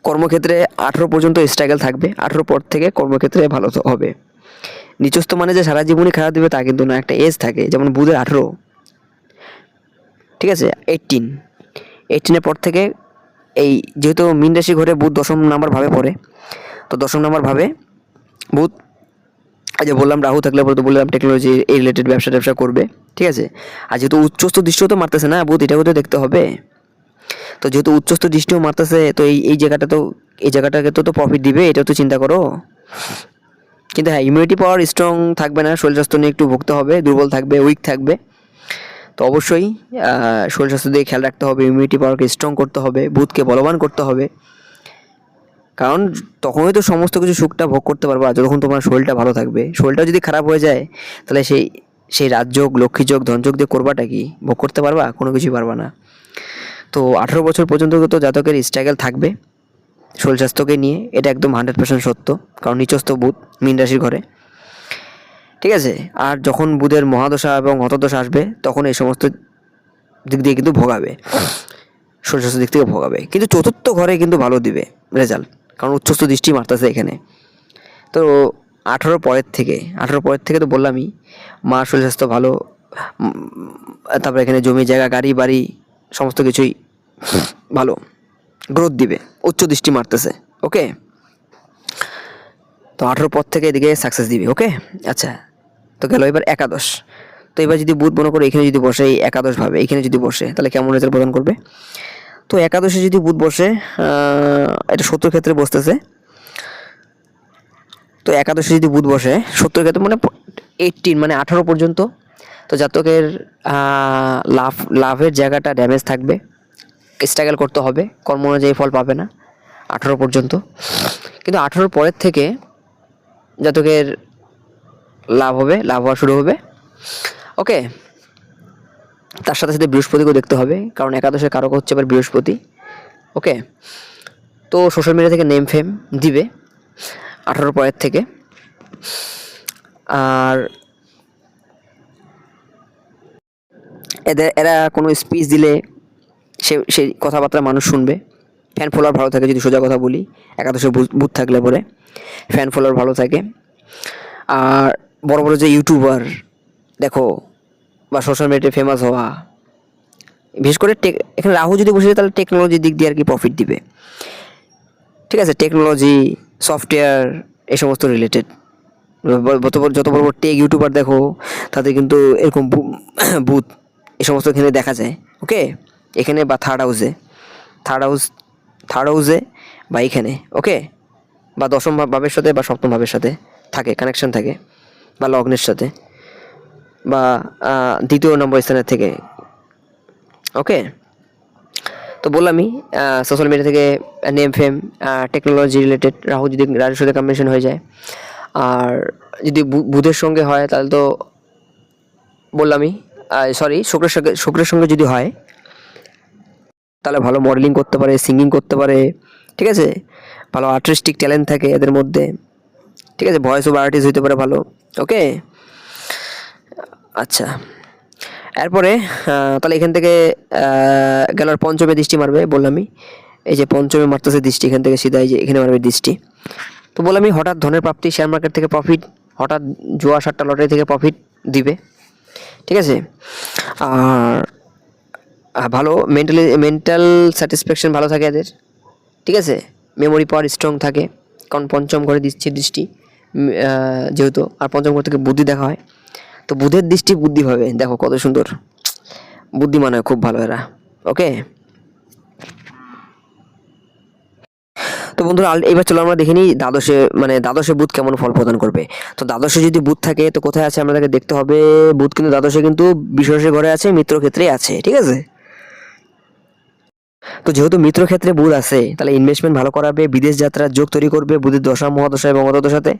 কর্মক্ষেত্রে 18 পর্যন্ত স্ট্রাগল থাকবে, 18 পর থেকে কর্মক্ষেত্রে ভালো হবে। নিচস্থ মানে যে সারা জীবনই খারাপ দেবে তা কিন্তু না, একটা এজ থাকে, যেমন বুধের 18, ঠিক আছে, 18-এর পর থেকে এই যেহেতু মীন রাশি ঘরে বুধ দশম নাম্বার ভাবে পড়ে, তো দশম নাম্বার ভাবে বুধ, এই যে বললাম রাহু থাকলে পরে তো বললাম টেকনোলজি এই রিলেটেড ব্যবসা করবে, ঠিক আছে। আর যেহেতু উচ্চস্থ দৃষ্টিও তো মারতেছে না বুধ, এটাও তো দেখতে হবে। তো যেহেতু উচ্চস্থ দৃষ্টিও মারতেছে, তো এই জায়গাটাকে তো প্রফিট দিবে, এটাও তো চিন্তা করো। কিন্তু হ্যাঁ, ইমিউনিটি পাওয়ার স্ট্রং থাকবে না, শরীর স্বাস্থ্য নিয়ে একটু ভুগতে হবে, দুর্বল থাকবে, উইক থাকবে। তো অবশ্যই শরীর স্বাস্থ্য দিয়ে খেয়াল রাখতে হবে, ইমিউনিটি পাওয়ারকে স্ট্রং করতে হবে, বুধকে বলবান করতে হবে। কারণ তখনই তো সমস্ত কিছু সুখটা ভোগ করতে পারবা, যতক্ষণ তোমার শরীরটা ভালো থাকবে। শরীরটা যদি খারাপ হয়ে যায় তাহলে সেই রাজযোগ, লক্ষ্মীযোগ, ধনযোগ দিয়ে করবাটা কি? ভোগ করতে পারবা? কোনো কিছুই পারবা না। তো 18 বছর পর্যন্ত তো জাতকের স্ট্রাগল থাকবে শরীর স্বাস্থ্যকে নিয়ে, এটা একদম 100% সত্য। কারণ নিচস্থ বুধ মীন রাশির ঘরে, ঠিক আছে। আর যখন বুধের মহাদশা এবং হতদশা আসবে তখন এই সমস্ত দিক দিয়ে কিন্তু ভোগাবে, শরীর স্বাস্থ্য দিক থেকে ভোগাবে। কিন্তু চতুর্থ ঘরে কিন্তু ভালো দিবে রেজাল্ট, কারণ উচ্চস্থ দৃষ্টি মারতেছে এখানে। তো 18 পরের থেকে তো বললামই, মার শরীর স্বাস্থ্য ভালো, তারপরে এখানে জমি জায়গা গাড়ি বাড়ি সমস্ত কিছুই ভালো গ্রোথ দিবে, উচ্চ দৃষ্টি মারতেছে, ওকে। তো 18 পর থেকে এদিকে সাকসেস দিবে, ওকে। আচ্ছা, তো গেল এবার একাদশ। তো এবার যদি বুধ মনে করে এখানে যদি বসে, এই একাদশ ভাবে এখানে যদি বসে তাহলে কেমন রেজাল্ট প্রদান করবে? তো একাদশে যদি বুধ বসে, এটা শত্রুর ক্ষেত্রে বসতেছে। তো একাদশে যদি বুধ বসে শত্রুর ক্ষেত্রে মানে 18 মানে 18 পর্যন্ত, তো জাতকের লাভের জায়গাটা ড্যামেজ থাকবে, স্ট্রাগল করতে হবে, কর্ম অনুযায়ী ফল পাবে না 18 পর্যন্ত। কিন্তু 18 পরের থেকে জাতকের লাভ হওয়া শুরু হবে, ওকে। তার সাথে সাথে বৃহস্পতিকেও দেখতে হবে, কারণ একাদশের কারক হচ্ছে এবার বৃহস্পতি, ওকে। তো সোশ্যাল মিডিয়া থেকে নেম ফেম দিবে 18 পরের থেকে। আর এরা কোনো স্পিচ দিলে সেই কথাবার্তা মানুষ শুনবে, ফ্যান ফলোয়ার ভালো থাকে। যদি সোজা কথা বলি, একাদশে বুধ থাকলে পরে ফ্যান ফলোয়ার ভালো থাকে। আর বড় বড় যে ইউটিউবার দেখো বা সোশ্যাল মিডিয়াতে ফেমাস হওয়া, বিশেষ করে এখানে রাহু যদি বসে তাহলে টেকনোলজির দিক দিয়ে আর কি প্রফিট দিবে, ঠিক আছে। টেকনোলজি, সফটওয়্যার, এই সমস্ত রিলেটেড যত বড় বড় টেক ইউটিউবার দেখো, তাদের কিন্তু এরকম বুথ এই সমস্ত এখানে দেখা যায়, ওকে। এখানে বা থার্ড হাউসে বা এখানে, ওকে, বা দশম ভাবের সাথে বা সপ্তম ভাবের সাথে থাকে, কানেকশন থাকে, বা লগ্নের সাথে, বা দ্বিতীয় নম্বর স্থানের থেকে, ওকে। তো বললামই সোশ্যাল মিডিয়া থেকে নেম ফেম, টেকনোলজি রিলেটেড, রাহুর সাথে কম্বিনেশন হয়ে যায়। আর যদি বুধের সঙ্গে হয় তাহলে তো বললামই, শুক্রের সঙ্গে যদি হয় তাহলে ভালো মডেলিং করতে পারে, সিঙ্গিং করতে পারে, ঠিক আছে। ভালো আর্টিস্টিক ট্যালেন্ট থাকে এদের মধ্যে, ঠিক আছে। ভয়েস ওভার আর্টিস্ট হতে পারে ভালো, ওকে। আচ্ছা, এরপরে তাহলে এখান থেকে গেল পঞ্চমে দৃষ্টি মারবে, বললামই এই যে পঞ্চমে মারতেছে দৃষ্টি, এখান থেকে সিধা এই যে এখানে মারবে দৃষ্টি। তো বললামই হঠাৎ ধনের প্রাপ্তি, শেয়ার মার্কেট থেকে প্রফিট, হঠাৎ জুয়া সাতটা লটারি থেকে প্রফিট দিবে, ঠিক আছে। আর ভালো মেন্টাল স্যাটিসফ্যাকশন ভালো থাকে এদের, ঠিক আছে। মেমোরি পাওয়ার স্ট্রং থাকে, কারণ পঞ্চম ঘরে দিচ্ছে দৃষ্টি যেহেতু, আর পঞ্চম ঘর থেকে বুদ্ধি দেখা হয়, তো বুধের দৃষ্টি বুদ্ধি হবে, দেখো কত সুন্দর। বুদ্ধিমান হয় খুব ভালো এরা। ওকে, তো বন্ধুরা এবার চলো আমরা দেখে নিই দ্বাদশে বুধ কেমন ফল প্রদান করবে। তো দ্বাদশে যদি বুধ থাকে তো কোথায় আছে আমাদেরকে দেখতে হবে। বুধ কিন্তু দ্বাদশে কিন্তু বিশ্বরাশির ঘরে আছে, মিত্র ক্ষেত্রেই আছে, ঠিক আছে। তো যেহেতু মিত্র ক্ষেত্রে বুধ আছে তাহলে ইনভেস্টমেন্ট ভালো করাবে, বিদেশ যাত্রার যোগ তৈরি করবে বুধের দশা মহাদশা এবং অন্তর্দশাতে।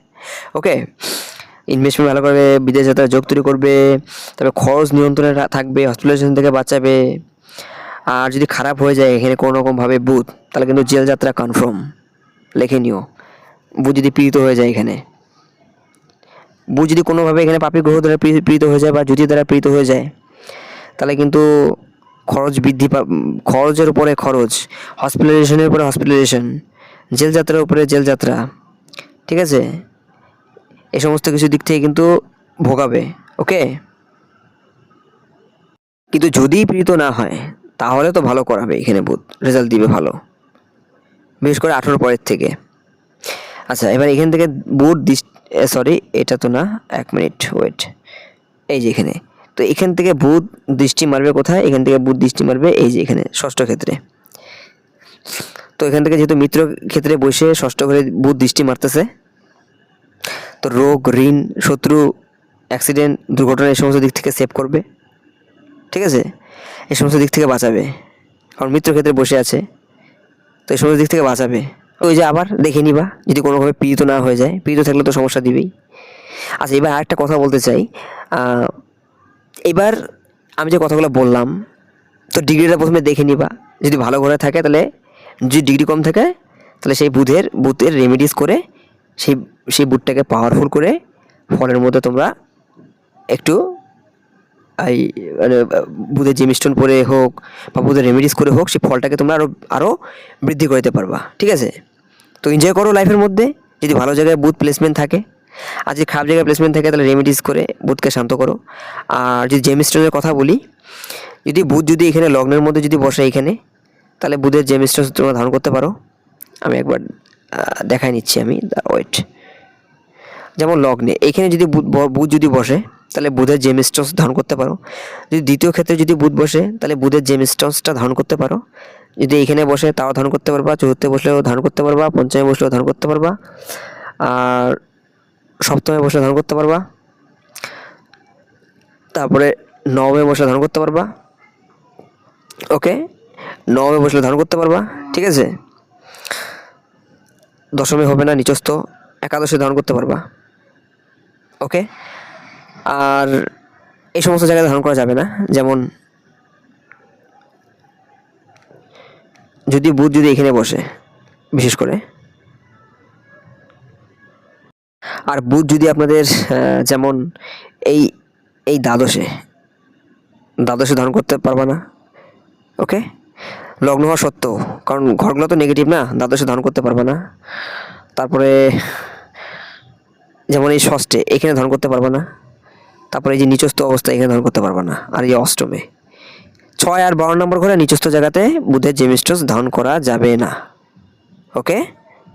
ওকে, ইনভেস্টমেন্ট ভালো করবে, বিদেশ যাত্রার যোগ তৈরি করবে, তবে খরচ নিয়ন্ত্রণে থাকবে, হসপিটালাইজেশন থেকে বাঁচাবে। আর যদি খারাপ হয়ে যায় এখানে কোনো রকমভাবে বুধ, তাহলে কিন্তু জেল যাত্রা কনফার্ম, লিখে নিও। বুধ যদি পীড়িত হয়ে যায় এখানে, বুধ যদি কোনোভাবে এখানে পাপী গ্রহ দ্বারা পীড়িত হয়ে যায় বা জ্যোতি দ্বারা পীড়িত হয়ে যায়, তাহলে কিন্তু খরচ খরচের উপরে খরচ, হসপিটালাইজেশনের উপরে হসপিটালাইজেশন, জেল যাত্রার উপরে জেল যাত্রা, ঠিক আছে। এই সমস্ত কিছু দিক থেকে কিন্তু ভোগাবে। ওকে, কিন্তু যদি পীড়িত না হয় তাহলে তো ভালো করাবে, এখানে বুধ রেজাল্ট দিবে ভালো, বিশেষ করে 18 পরের থেকে। আচ্ছা, এবার এখান থেকে বুধ সরি এটা তো না, 1 মিনিট ওয়েট, এই যে এখানে, তো এখান থেকে বুধ দৃষ্টি মারবে কোথায়, এখান থেকে বুধ দৃষ্টি মারবে এই যে এখানে ষষ্ঠ ক্ষেত্রে। তো এখান থেকে যেহেতু মিত্র ক্ষেত্রে বসে ষষ্ঠ ঘরে বুধ দৃষ্টি মারতেছে, তো রোগ, ঋণ, শত্রু, অ্যাক্সিডেন্ট, দুর্ঘটনা এই সমস্ত দিক থেকে সেভ করবে, ঠিক আছে। এই সমস্ত দিক থেকে বাঁচাবে, কারণ মিত্র ক্ষেত্রে বসে আছে, তো এই সমস্ত দিক থেকে বাঁচাবে। ওই যে আবার দেখে নিবা যদি কোনোভাবে পীড়িত না হয়ে যায়, পীড়িত থাকলে তো সমস্যা দিবেই। আচ্ছা, এবার আরেকটা কথা বলতে চাই। এবার আমি যে কথাগুলো বললাম, তো ডিগ্রিটা প্রথমে দেখে নিবা, যদি ভালো ঘরে থাকে তাহলে, যদি ডিগ্রি কম থাকে তাহলে সেই বুধের রেমেডিস করে সেই সেই বুধটাকে পাওয়ারফুল করে ফলের মধ্যে তোমরা একটু এই মানে বুধের জেমস্টোন পরে হোক বা বুধের রেমেডিস করে হোক সেই ফলটাকে তোমরা আরও বৃদ্ধি করতে পারবা, ঠিক আছে। তো এনজয় করো লাইফের মধ্যে, যদি ভালো জায়গায় বুধ প্লেসমেন্ট থাকে। আর যদি খারাপ জায়গায় প্লেসমেন্ট থাকে তাহলে রেমেডিস করে বুধকে শান্ত করো। আর যদি জেমস্টোনের কথা বলি, যদি বুধ যদি এখানে লগ্নের মধ্যে যদি বসে এখানে, তাহলে বুধের জেমস্টোন তোমরা ধারণ করতে পারো। আমি একবার দেখাই নিচ্ছি, আমি ওয়েট। যেমন লগ্নে এখানে যদি বুধ যদি বসে তাহলে বুধের জেমস্টোনস ধারণ করতে পারো। যদি দ্বিতীয় ক্ষেত্রে যদি বুধ বসে তাহলে বুধের জেমস্টোনসটা ধারণ করতে পারো। যদি এখানে বসে তাও ধারণ করতে পারবা, চতুর্থে বসলেও ধারণ করতে পারবা, পঞ্চমে বসলেও ধারণ করতে পারবা, আর সপ্তমে বসলে ধারণ করতে পারবা, তারপরে নবমে বসলে ধারণ করতে পারবা। ওকে, নবমে বসলে ধারণ করতে পারবা, ঠিক আছে। দশমে হবে না, নিচস্থ, একাদশে ধারণ করতে পারবা। ওকে, আর এই সমস্ত জায়গায় ধারণ করা যাবে না। যেমন যদি বুধ যদি এখানে বসে বিশেষ করে, আর বুধ যদি আপনাদের যেমন এই এই দ্বাদশে ধারণ করতে পারবা না। ওকে, লগ্ন হওয়া সত্ত্বেও, কারণ ঘরগুলো তো নেগেটিভ না, দ্বাদশে ধারণ করতে পারবা না। তারপরে যেমন এই ষষ্ঠে এখানে ধারণ করতে পারবা না। তারপরে এই যে নিচস্থ অবস্থা এখানে ধারণ করতে পারবা না। আর এই অষ্টমে 6 আর 12 নম্বর ঘরে নিচস্থ জায়গাতে বুধের জেমস্টোনস ধারণ করা যাবে না। ওকে।